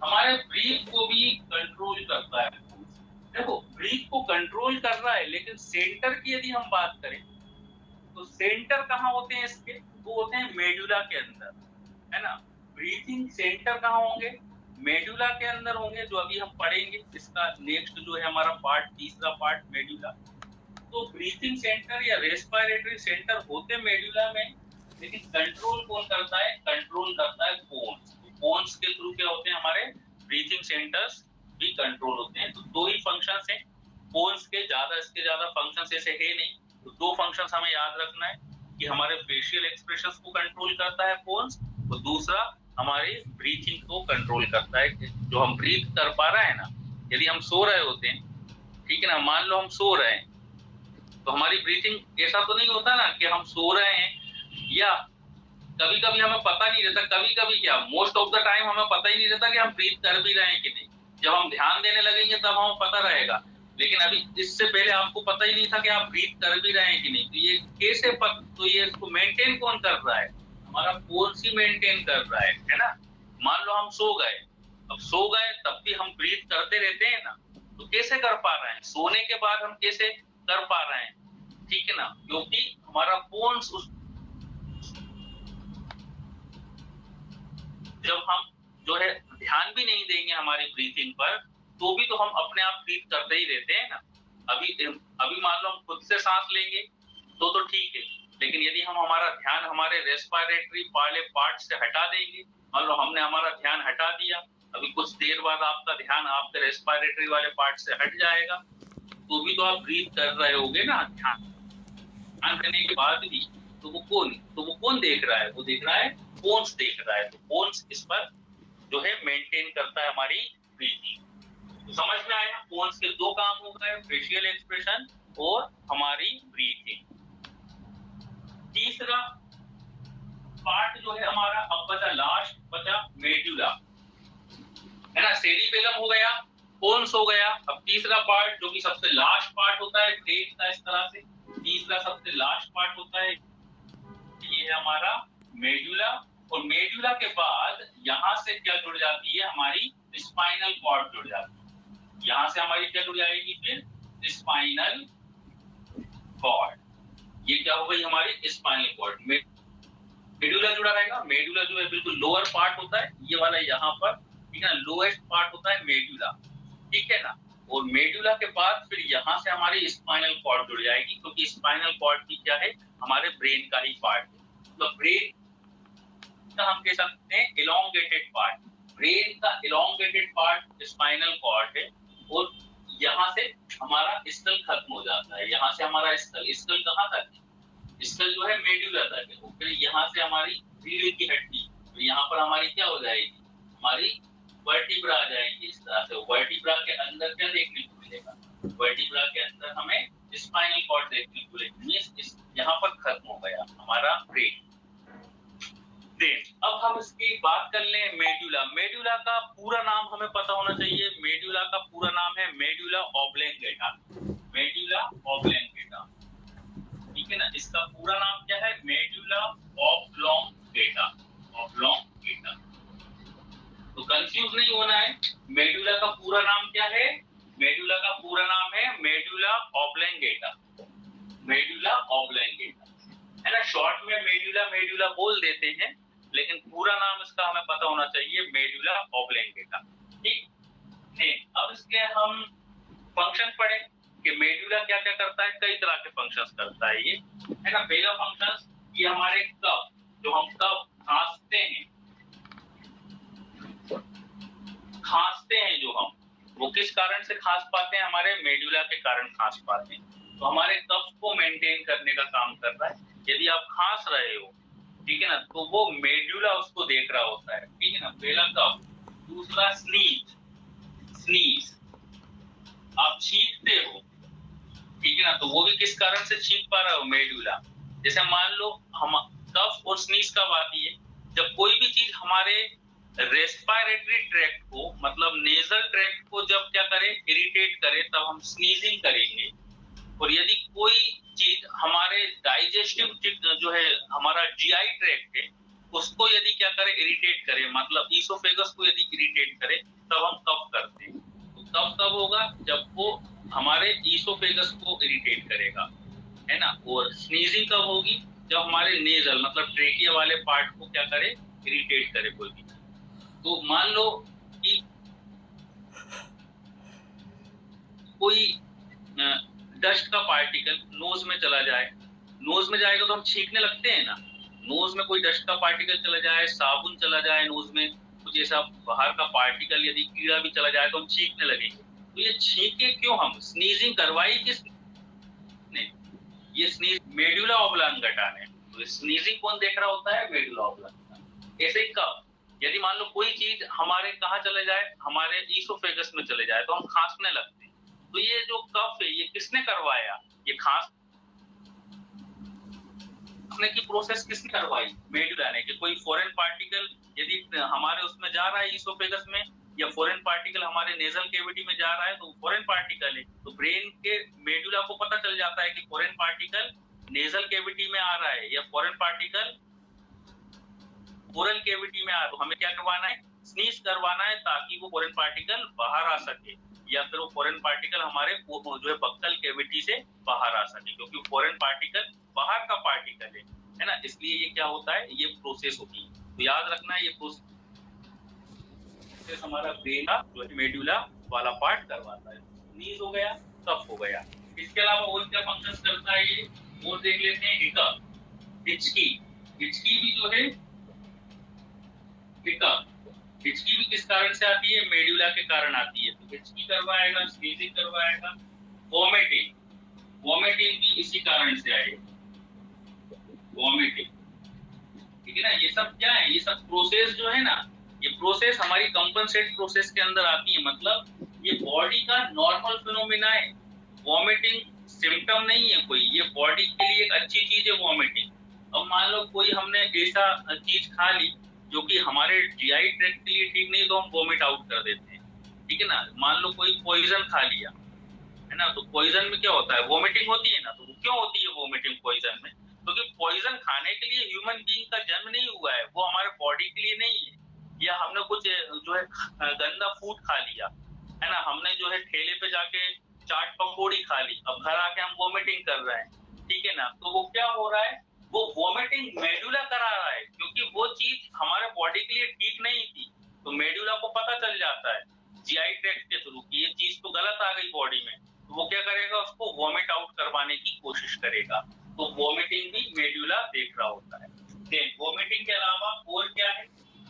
हमारे ब्रीथ को भी कंट्रोल करता है। देखो ब्रीथ को कंट्रोल कर रहा है, लेकिन सेंटर की यदि हम बात करें तो सेंटर कहाँ होते हैं इसके, वो होते हैं मेडुला के अंदर, है ना। ब्रीथिंग सेंटर कहाँ होंगे, मेडुला के अंदर होंगे, जो अभी हम पढ़ेंगे। इसका नेक्स्ट जो है हमारा पार्ट, तीसरा पार्ट मेडुला। तो ब्रीथिंग सेंटर या रेस्पिरेटरी सेंटर होते मेडुला में, लेकिन कंट्रोल कौन करता है, कंट्रोल करता है बोन्स। बोन्स के थ्रू क्या होते हैं, हमारे ब्रीथिंग सेंटर्स भी कंट्रोल होते हैं। तो दो ही फंक्शंस हैं बोन्स के, ज्यादा इसके ज्यादा फंक्शंस ऐसे है नहीं। तो दो फंक्शंस हमें याद रखना है कि हमारे फेशियल एक्सप्रेशंस को कंट्रोल करता है बोन्स, और दूसरा हमारी ब्रीथिंग को कंट्रोल करता है। जो हम ब्रीथ कर पा रहे हैं ना, यदि हम सो रहे होते हैं, ठीक है ना, मान लो हम सो रहे हैं तो हमारी ब्रीथिंग ऐसा तो नहीं होता ना कि हम सो रहे हैं, या कभी कभी हमें पता नहीं रहता, कभी कभी क्या मोस्ट ऑफ द टाइम हमें पता ही नहीं रहता कि हम ब्रीथ कर भी रहे हैं कि नहीं। जब हम ध्यान देने लगेंगे तब हमें पता रहेगा, लेकिन अभी इससे पहले आपको पता ही नहीं था कि आप ब्रीथ कर भी रहे हैं कि नहीं। तो ये कैसे तो ये इसको मेंटेन कौन कर रहा है, हमारा बोन्स ही मेंटेन कर रहा है ना। मान लो हम सो गए, अब सो गए तब भी हम ब्रीथ करते रहते हैं ना, तो कैसे कर पा रहे हैं, सोने के बाद हम कैसे कर पा रहे हैं, ठीक है ना, क्योंकि हमारा बोन्स उस जब हम जो है ध्यान भी नहीं देंगे हमारी ब्रीथिंग पर, तो भी तो हम अपने आप ब्रीथ करते ही रहते हैं ना। अभी मान लो हम खुद से सांस लेंगे तो ठीक है, लेकिन यदि हम हमारा ध्यान हमारे रेस्पिरेटरी वाले पार्ट से हटा देंगे, मान लो हमने हमारा ध्यान हटा दिया, अभी कुछ देर बाद आपका ध्यान आपके रेस्पिरेटरी वाले पार्ट से हट जाएगा, तो भी तो आप ब्रीथ कर रहे होगे ना। ध्यान करने के बाद भी तो वो कौन देख रहा है, वो देख रहा है बोन्स देख रहा है। तो बोन्स इस पर जो है मेंटेन करता है हमारी ब्रीथिंग। तो समझ में आया, बोन्स के दो काम हो गए, फेशियल एक्सप्रेशन और हमारी ब्रीथिंग। तीसरा पार्ट जो है हमारा अब बचा, लास्ट बचा मेडुला, है ना। सेरिबेलम हो गया, बोन्स हो गया। अब तीसरा पार्ट जो कि सबसे लास्ट पार्ट होता है ब्रेन का, इस तरह से तीसरा सबसे लास्ट पार्ट होता है, ये है हमारा मेडुला। और मेडुला के बाद यहाँ से क्या जुड़ जाती है, हमारी स्पाइनल कॉर्ड जुड़ जाती है। यहाँ से हमारी क्या जुड़ जाएगी, फिर स्पाइनल कॉर्ड। ये क्या हो गई, हमारी स्पाइनल कॉर्ड। मेडुला जुड़ा रहेगा। मेडुला जो है बिल्कुल लोअर पार्ट होता है, ये वाला यहाँ पर, ठीक है ना, लोएस्ट पार्ट होता है मेडुला, ठीक है ना। और मेडुला के बाद फिर यहाँ से हमारी स्पाइनल कॉर्ड जुड़ जाएगी, क्योंकि स्पाइनल कॉर्ड भी क्या है, हमारे ब्रेन का ही पार्ट है। तो ब्रेन का हम कह सकते हैं इलोंगेटेड पार्ट, ब्रेन का इलोंगेटेड पार्ट स्पाइनल कॉर्ड है। और यहाँ से हमारा स्कल खत्म हो जाता है, यहाँ से हमारा स्कल कहाँ तक है, स्कल जो है मेडुला तक है। फिर यहाँ से हमारी रीढ़ की हड्डी, तो यहाँ पर हमारी क्या हो जाएगी, हमारी वर्टिब्रा आ जाएगी। इस तरह से वर्टिब्रा के अंदर क्या देखने को मिलेगा, वर्टिब्रा के अंदर हमें स्पाइनल कॉर्ड देखने को मिलेगी। यहाँ पर खत्म हो गया हमारा ब्रेन। अब हम इसकी बात कर लें मेडुला। मेडुला का पूरा नाम हमें पता होना चाहिए। मेड्यूला का पूरा नाम है मेड्यूला ऑब्लॉन्गेटा, मेड्यूला ऑब्लॉन्गेटा, ठीक है ना। इसका पूरा नाम क्या है? मेड्यूला ऑब्लॉन्गेटा, ऑब्लॉन्गेटा। तो कंफ्यूज नहीं होना है। मेड्यूला का पूरा नाम क्या है? मेड्यूला का पूरा नाम है मेड्यूला ऑब्लॉन्गेटा, मेड्यूला ऑब्लॉन्गेटा, है ना। शॉर्ट में मेड्यूला मेड्यूला बोल देते हैं, लेकिन पूरा नाम इसका हमें पता होना चाहिए, मेड्यूला ऑब्लॉन्गेटा, ठीक है। अब इसके हम फंक्शन पढ़े कि मेड्यूला क्या क्या करता है। कई तरह के फंक्शंस करता है ये, है ना। पहला फंक्शन ये हमारे कफ, जो हम कफ खांसते हैं जो हम, वो किस कारण से खांस पाते हैं? हमारे मेड्यूला के कारण खांस पाते हैं। तो हमारे कफ को मेंटेन करने का काम कर रहा है। यदि आप खांस रहे हो, ठीक है ना, तो वो मेड्यूला उसको देख रहा होता है, ठीक है ना। पहला कफ, दूसरा स्नीज, स्नीज, आप छींकते हो, ठीक है ना, तो वो भी किस कारण से छींक पा रहे हो? मेड्यूला। जैसे मान लो हम कफ और स्नीज कब आती है? जब कोई भी चीज हमारे रेस्पिरेटरी ट्रैक्ट को, मतलब नेजल ट्रैक्ट को जब क्या करे? इरिटेट करे, तब हम स्नीजिंग करेंगे। और यदि कोई चीज हमारे डाइजेस्टिव जो है, हमारा जीआई ट्रैक्ट है, उसको यदि क्या करे? इरिटेट करे, मतलब ईसोफेगस को यदि इरिटेट करे, तब हम कफ करते हैं। तो कफ कब होगा? जब वो हमारे ईसोफेगस को इरिटेट करेगा, है ना। और स्नीजिंग कब होगी? जब हमारे नेजल, मतलब ट्रेकिया वाले पार्ट को क्या करे? इरिटेट करे कोई भी। तो मान लो कि कोई डस्ट का पार्टिकल नोज में चला जाए, नोज में जाएगा तो हम छींकने लगते हैं ना। नोज में कोई डस्ट का पार्टिकल चला जाए, साबुन चला जाए नोज में, कुछ ऐसा बाहर का पार्टिकल, यदि कीड़ा भी चला जाए तो हम छींकने लगेंगे। तो ये छींके क्यों? हम स्नीजिंग करवाई किसने? ये स्नीज मेड्यूला ऑब्लॉन्गेटा ने। तो स्नीजिंग कौन देख रहा होता है? मेड्यूला ऑब्लॉन्गेटा। ऐसे ही कफ, यदि मान लो कोई चीज हमारे कहाँ चले जाए? हमारे ईसोफेगस में चले जाए, तो हम खांसने लगते हैं। तो ये जो कफ है, ये किसने करवाया? ये खांसने की प्रोसेस किसने करवाई? मेड्यूला ने। कि कोई फॉरेन पार्टिकल यदि हमारे उसमें जा रहा है ईसोफेगस में, या फॉरेन पार्टिकल हमारे नेजल कैविटी में जा रहा है, तो फॉरेन पार्टिकल है, तो ब्रेन के मेड्यूला को पता चल जाता है कि फॉरेन पार्टिकल नेजल कैविटी में आ रहा है, या फॉरेन पार्टिकल ओरल कैविटी में आ रहा है। तो हमें क्या करवाना है? स्नीज करवाना है, ताकि वो फॉरेन पार्टिकल बाहर आ सके, या फिर वो फॉरेन पार्टिकल हमारे जो है बक्कल कैविटी से बाहर आ सके, क्योंकि फॉरेन पार्टिकल बाहर का पार्टिकल है ना। इसलिए ये क्या होता है? ये प्रोसेस होती है। तो याद रखना है, ये प्रोसेस हमारा ब्रेन का जो है मेड्यूला वाला पार्ट करवाता है। स्नीज हो गया, कफ हो गया। इसके अलावा और क्या फंक्शन करता है ये? और देख लेते हैं। हिकअप, हिचकी, हिचकी भी जो है, हिकअप, हिचकी भी किस कारण से आती है? मेड्यूला के कारण आती है। तो हिचकी करवाएगा, स्नीजिंग करवाएगा। वॉमिटिंग, वॉमिटिंग भी इसी कारण से आएगी, वॉमिटिंग, ठीक है ना। ये सब क्या है? ये सब प्रोसेस जो है ना, ये प्रोसेस हमारी कंपनसेट प्रोसेस के अंदर आती है। मतलब ये बॉडी का नॉर्मल फिनोमिना है। वॉमिटिंग सिम्टम नहीं है कोई, ये बॉडी के लिए एक अच्छी चीज है वॉमिटिंग। अब मान लो कोई हमने ऐसा चीज खा ली जो कि हमारे जीआई ट्रैक्ट के लिए ठीक नहीं, तो हम वॉमिट आउट कर देते हैं, ठीक है ना। मान लो कोई पॉइजन खा लिया, है ना, तो पॉइजन में क्या होता है? वॉमिटिंग होती है ना। तो क्यों होती है वॉमिटिंग पॉइजन में? क्योंकि पॉइजन खाने के लिए ह्यूमन बीइंग का जन्म नहीं हुआ है, वो हमारे बॉडी के लिए नहीं है। या हमने कुछ जो है गंदा फूड खा लिया, है ना, हमने जो है ठेले पे जाके चाट पकौड़ी खा ली, अब घर आके हम वॉमिटिंग कर रहे हैं, ठीक है ना। तो वो क्या हो रहा है? वो वॉमिटिंग मेडुला करा रहा है, क्योंकि वो चीज हमारे बॉडी के लिए ठीक नहीं थी। तो मेडुला को पता चल जाता है जीआई ट्रैक्ट के थ्रू कि ये चीज तो गलत आ गई बॉडी में, तो वो क्या करेगा? उसको वॉमिट आउट करवाने की कोशिश करेगा। तो वॉमिटिंग भी मेडुला देख रहा होता है। देन वॉमिटिंग के अलावा और क्या है?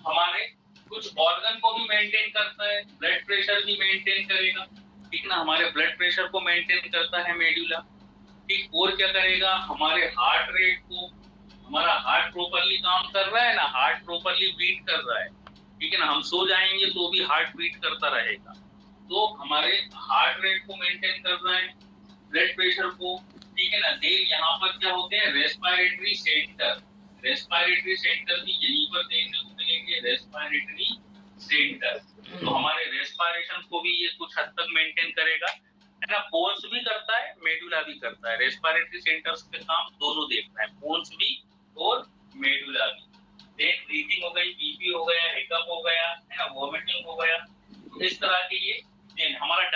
हमारे कुछ ऑर्गन को भी मेंटेन करता है, ब्लड प्रेशर भी मेंटेन करेगा, ठीक ना। हमारे ब्लड प्रेशर को मेंटेन करता है मेडुला, ठीक। और क्या करेगा? हमारे हार्ट रेट को, हमारा हार्ट प्रॉपर्ली काम कर रहा है ना, हार्ट प्रॉपर्ली बीट कर रहा है, ठीक है ना। हम सो जाएंगे तो भी हार्ट बीट करता रहेगा, तो हमारे हार्ट रेट को मेंटेन कर रहा है, ब्लड प्रेशर को, ठीक है ना। देन यहाँ पर क्या होते हैं? रेस्पिरेटरी सेंटर, रेस्पिरेटरी सेंटर भी यहीं पर देखने को मिलेंगे, रेस्पिरेटरी सेंटर, तो हमारे रेस्पिरेशन को भी ये कुछ हद तक मेंटेन करेगा, है ना। पोन्स भी करता है, मेडुला भी करता है। रेस्पिरेटरी सेंटर्स के काम दोनों देखता है, पोन्स भी और मेडुला भी। देख ब्रीथिंग हो गई, बीपी हो गया, हिकअप हो गया, है ना, वोमिटिंग हो गया। तो इस तरह के ये हमारा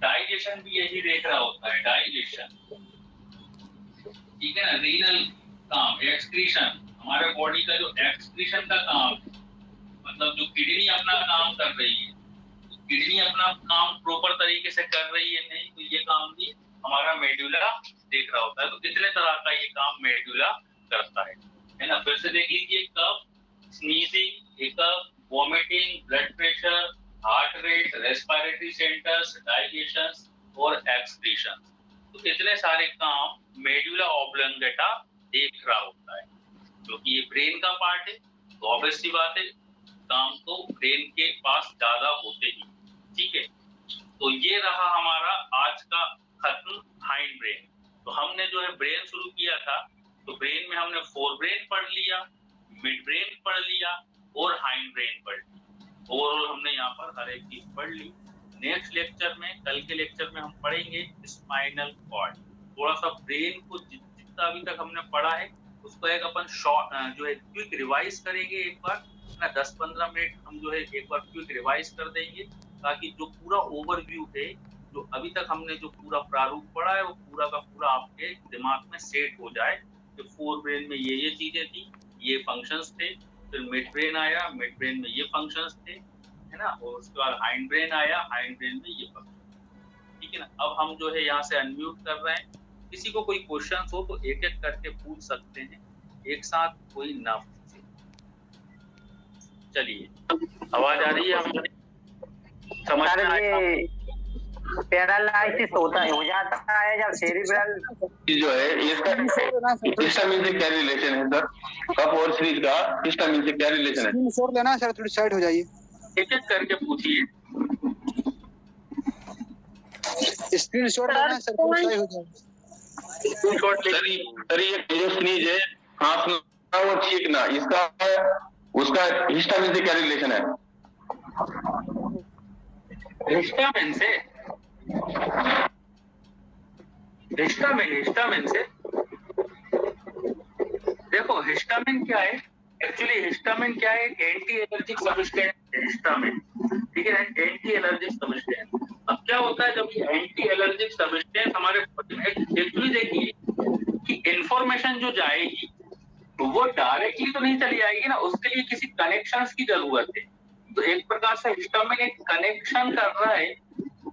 डाइजेशन भी यही देख रहा होता है, डाइजेशन, ठीक है ना। रीनल काम, एक्सक्रीशन, हमारे बॉडी का जो एक्सक्रीशन का काम, मतलब जो किडनी अपना काम कर रही है, किडनी अपना काम प्रॉपर तरीके से कर रही है नहीं, तो ये काम भी हमारा मेडुला देख रहा होता है। तो कितने तरह का ये काम मेडुला करता है ना। फिर से देख लीजिए, cough, sneezing, hiccup, vomiting, blood pressure, heart rate, respiratory centres, digestion और एक्सक्रीशन। तो इतने सारे काम मेडुला ऑब्लंगेटा देख रहा होता है, क्योंकि ये ब्रेन का पार्ट है, तो ऑब्वियस सी बात है काम तो ब्रेन के पास ज्यादा होते ही, ठीक है। तो ये रहा हमारा आज का खत्म, हाइंड ब्रेन। तो हमने जो है ब्रेन शुरू किया था, तो ब्रेन में हमने फोर ब्रेन पढ़ लिया, मिड ब्रेन पढ़ लिया और हाइंड ब्रेन पढ़ लिया। ओवरऑल हमने यहाँ पर हर एक चीज पढ़ ली। नेक्स्ट लेक्चर में, कल के लेक्चर में हम पढ़ेंगे स्पाइनल कॉर्ड। थोड़ा सा ब्रेन को जितना अभी तक हमने पढ़ा है उसको एक अपन शॉर्ट जो है क्विक रिवाइज करेंगे एक बार ना, 10-15 मिनट हम जो है एक बार क्विक रिवाइज कर देंगे, ताकि जो पूरा ओवरव्यू है, जो अभी तक हमने जो पूरा प्रारूप पढ़ा है, वो पूरा का पूरा आपके दिमाग में सेट हो जाए। तो फोर ब्रेन में ये चीजें थी, ये फंक्शंस थे। फिर मिड ब्रेन आया, मिड ब्रेन में ये फंक्शंस थे, है ना। और उसके बाद हाइंड ब्रेन आया, हाइंड ब्रेन में ये फंक्शन, ठीक है ना। अब हम जो है यहाँ से अनम्यूट कर रहे हैं। किसी को कोई क्वेश्चन हो तो एक एक करके पूछ सकते हैं, एक साथ कोई ना पूछे। चलिए, आवाज आ रही है हमारी? समझ में आया? पैरालाइसिस होता है, हो जाता है जब सेरिब्रल जो है इसका हिस्टामिन से क्या रिलेशन है सर? कफ और सीरीज का हिस्टामिन से क्या रिलेशन है? स्क्रीनशॉट लेना सर, थोड़ी साइड हो जाइए। एक एक करके पूछिए। स्क्रीनशॉट लेना सर, थोड़ी साइड हो जाइए। सर ये जो स्नीज है, खांसना और छींकना, इसका उसका हिस्टामिन से क्या रिलेशन है? हिस्टामिन से, हिस्टामिन से देखो, हिस्टामिन क्या है एक्चुअली? हिस्टामिन क्या है? एंटी एलर्जिक सब्सटेंस है हिस्टामिन, ठीक है, एंटी एलर्जिक सब्सटेंस। अब क्या होता है जब ये एंटी एलर्जिक सब्सटेंस हमारे बॉडी में, एक्चुअली देखिए कि इंफॉर्मेशन जो जाएगी तो वो डायरेक्टली तो नहीं चली जाएगी ना, उसके लिए किसी कनेक्शंस की जरूरत है। तो एक प्रकार से हिस्टामिन एक कनेक्शन कर रहा है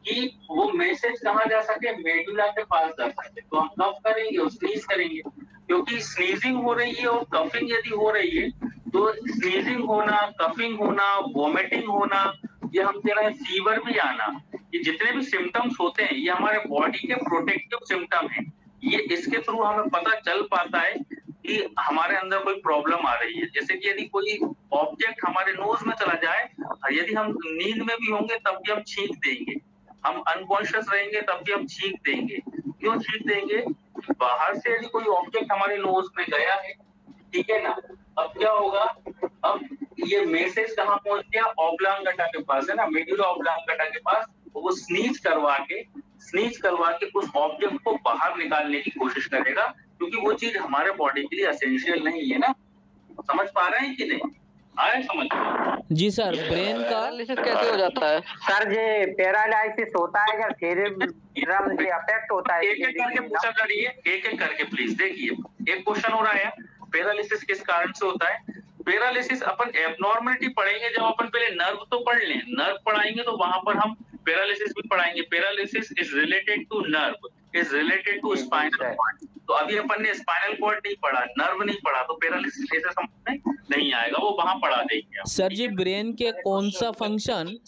कि वो मैसेज कहाँ जा सके, मेडुला के पास जा सके। तो हम कफ करेंगे और स्नीज करेंगे, क्योंकि स्नीजिंग हो रही है और कफिंग यदि हो रही है, तो स्नीजिंग होना, कफिंग होना, वोमिटिंग होना, ये हम कह रहे हैं फीवर भी आना, ये जितने भी सिम्टम्स होते हैं ये हमारे बॉडी के प्रोटेक्टिव सिम्टम है। ये इसके थ्रू हमें पता चल पाता है कि हमारे अंदर कोई प्रॉब्लम आ रही है। जैसे कि यदि कोई ऑब्जेक्ट हमारे नोज में चला जाए, यदि हम नींद में भी होंगे तब भी हम छींक देंगे, हम अनकॉन्शियस रहेंगे तब भी हम छींक देंगे। क्यों छींक देंगे? बाहर से यदि कोई ऑब्जेक्ट हमारे नोज में गया है, ठीक है ना, अब क्या होगा, अब ये मैसेज कहाँ पहुंच गया? ऑब्लांगटा के पास, है ना, मेडुला ऑब्लांगटा के पास। वो स्नीज करवा के उस ऑब्जेक्ट को बाहर निकालने की कोशिश करेगा, क्योंकि वो चीज हमारे बॉडी के लिए एसेंशियल नहीं है ना। समझ पा रहे हैं कि नहीं? आए समझ? जी सर, ब्रेन का पैरालिसिस कैसे हो जाता है सर? ये पैरालाइसिस होता है जब सेरिब्रम से अफेक्ट होता है। एक एक करके पूछा करिए, एक एक करके प्लीज। देखिए एक क्वेश्चन हो रहा है, पैरालिसिस किस कारण से होता है? पैरालिसिस अपन एब्नॉर्मलिटी पढ़ेंगे जब अपन पहले नर्व तो पढ़ लें, नर्व पढ़ाएंगे तो वहां पर हम पैरालिसिस भी पढ़ाएंगे। Paralysis is related to nerve, is related to spinal cord. तो अभी अपन ने स्पाइनल कॉर्ड नहीं पढ़ा, नर्व नहीं पढ़ा, तो पैरालिसिस ऐसे समझ में नहीं आएगा, वो वहां पढ़ा देंगे। सर जी ब्रेन के कौन सा फंक्शन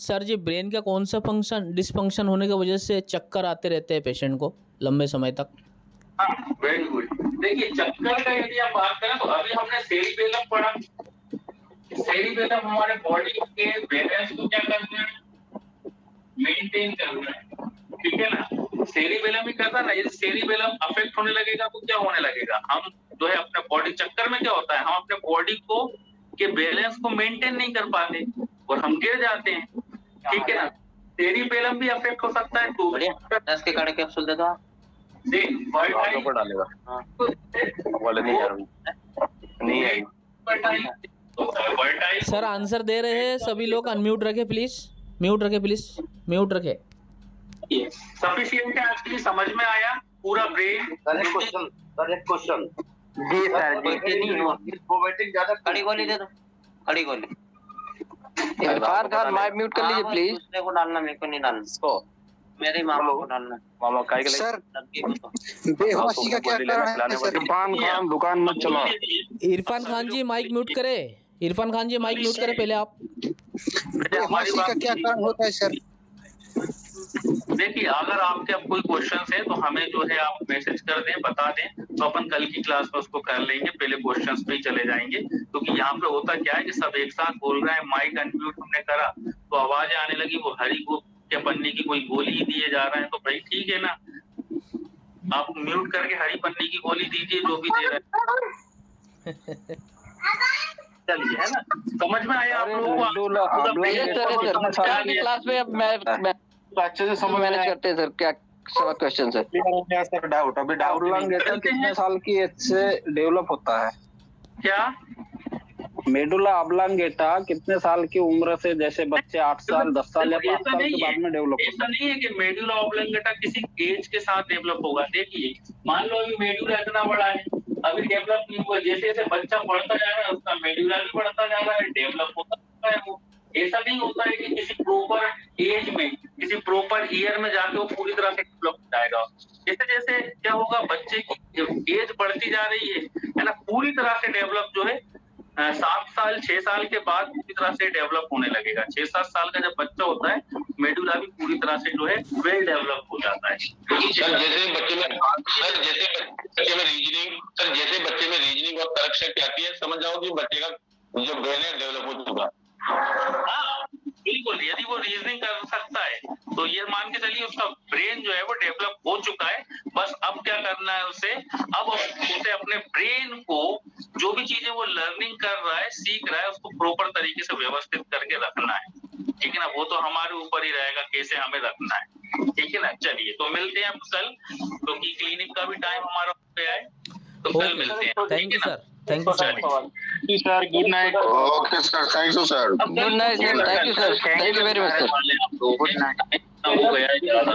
डिसफंक्शन होने की वजह से चक्कर आते रहते हैं पेशेंट को लंबे समय तक? हाँ, वेरी गुड। देखिए चक्कर का यदि आप बात करें तो अभी हमने सेरिबेलम पढ़ा। सेरिबेलम हमारे बॉडी के बैलेंस को क्या करना है? मेंटेन करना है, ठीक है ना। सेरिबेलम ही करता ना, यदि सेरिबेलम अफेक्ट होने लगेगा तो क्या होने लगेगा? हम जो है अपने बॉडी, चक्कर में क्या होता है, हम अपने बॉडी को के बैलेंस को मेंटेन नहीं कर पाते और हम गिर जाते हैं, ठीक है ना। सेरिबेलम भी अफेक्ट हो सकता है। तो 10 के काढ़े कैप्सूल दे दो आप। डालेगा वाले नहीं आ रही नहीं है। सर आंसर दे रहे हैं सभी लोग, अनम्यूट रखे प्लीज, म्यूट रखे प्लीज, म्यूट रखे। सफिशिएंट है आपकी समझ में आया पूरा ब्रेन। करेक्ट क्वेश्चन जी सर जी नहीं हुआ। प्रोबेटिक ज्यादा खड़ी गोली दे दो, खड़ी गोली। इरफान खान माइक म्यूट कर लीजिए प्लीज। दूसरे को डालना, मेरे को नहीं डालना, इसको मेरे मामा को डालना। मामा काय के लिए सर लड़की को तो बेहोशी का क्या कारण है सर? इरफान खान दुकान मत चलाओ। इरफान खान जी माइक म्यूट करे, इरफान खान जी माइक म्यूट करे पहले आप। बेहोशी का क्या कारण होता है सर? देखिए अगर आपके अब कोई क्वेश्चन है तो हमें जो है आप मैसेज कर दें, बता दें, तो अपन कल की क्लास में उसको कर लेंगे। पहले क्वेश्चंस पे ही चले जाएंगे, क्योंकि यहाँ पे होता क्या है कि सब एक साथ बोल रहे हैं, माइक अनम्यूट हमने करा तो आवाजें आने लगी, वो हरी को के पन्नी की कोई गोली ही दिए जा रहे हैं, तो भाई ठीक है ना, आप म्यूट करके हरी पन्नी की गोली दीजिए जो भी दे रहे हैं। चलिए, है ना, समझ में आया आप लोगों को? क्लास में अब मैं अच्छे से समझ मैनेज करते हैं सर। क्या सब क्वेश्चन है सर? डाउट अभी डाउट कितने साल की एज से डेवलप होता है? क्या मेडुला ऑब्लांगेटा कितने साल की उम्र से, जैसे बच्चे 8 साल 10 साल या 5 साल के बाद में डेवलप होता है? ऐसा नहीं है कि मेडुला ऑब्लांगेटा किसी एज के साथ डेवलप होगा। देखिए मान लो अभी मेडुला इतना बड़ा है, अभी डेवलप नहीं हुआ, जैसे जैसे बच्चा बढ़ता जा रहा है उसका मेडुला भी बढ़ता जा रहा है, डेवलप होता जा रहा है वो। ऐसा नहीं होता है कि किसी प्रॉपर एज में, किसी प्रॉपर ईयर में जाके वो पूरी तरह से डेवलप हो जाएगा। जैसे जैसे क्या होगा, बच्चे की एज बढ़ती जा रही है ना, पूरी तरह से डेवलप जो है 7 साल 6 साल के बाद पूरी तरह से डेवलप होने लगेगा। 6-7 साल का जब बच्चा होता है, मेडुला भी पूरी तरह से जो है वेल डेवलप हो जाता है। सर जैसे बच्चे में रीजनिंग और तर्क शक्ति आती है, समझ जाओ कि बच्चे का जो ब्रेन है डेवलप हो चुका। हाँ बिल्कुल, यदि वो रीजनिंग कर सकता है तो ये मान के चलिए उसका ब्रेन जो है वो डेवलप हो चुका है। बस अब क्या करना है उसे, अब उसे अपने ब्रेन को जो भी चीजें वो लर्निंग कर रहा है, सीख रहा है, उसको प्रॉपर तरीके से व्यवस्थित करके रखना है, ठीक है ना। वो तो हमारे ऊपर ही रहेगा कैसे हमें रखना है, ठीक है ना। चलिए तो मिलते हैं अब कल, क्योंकि क्लिनिक का भी टाइम हमारा हो गया है, तो कल मिलते हैं। Thank you sir, thank you sir, good night. Okay sir, thank you sir. Good night, thank you sir, thank you very much sir. Good night हो गया है ज्यादा।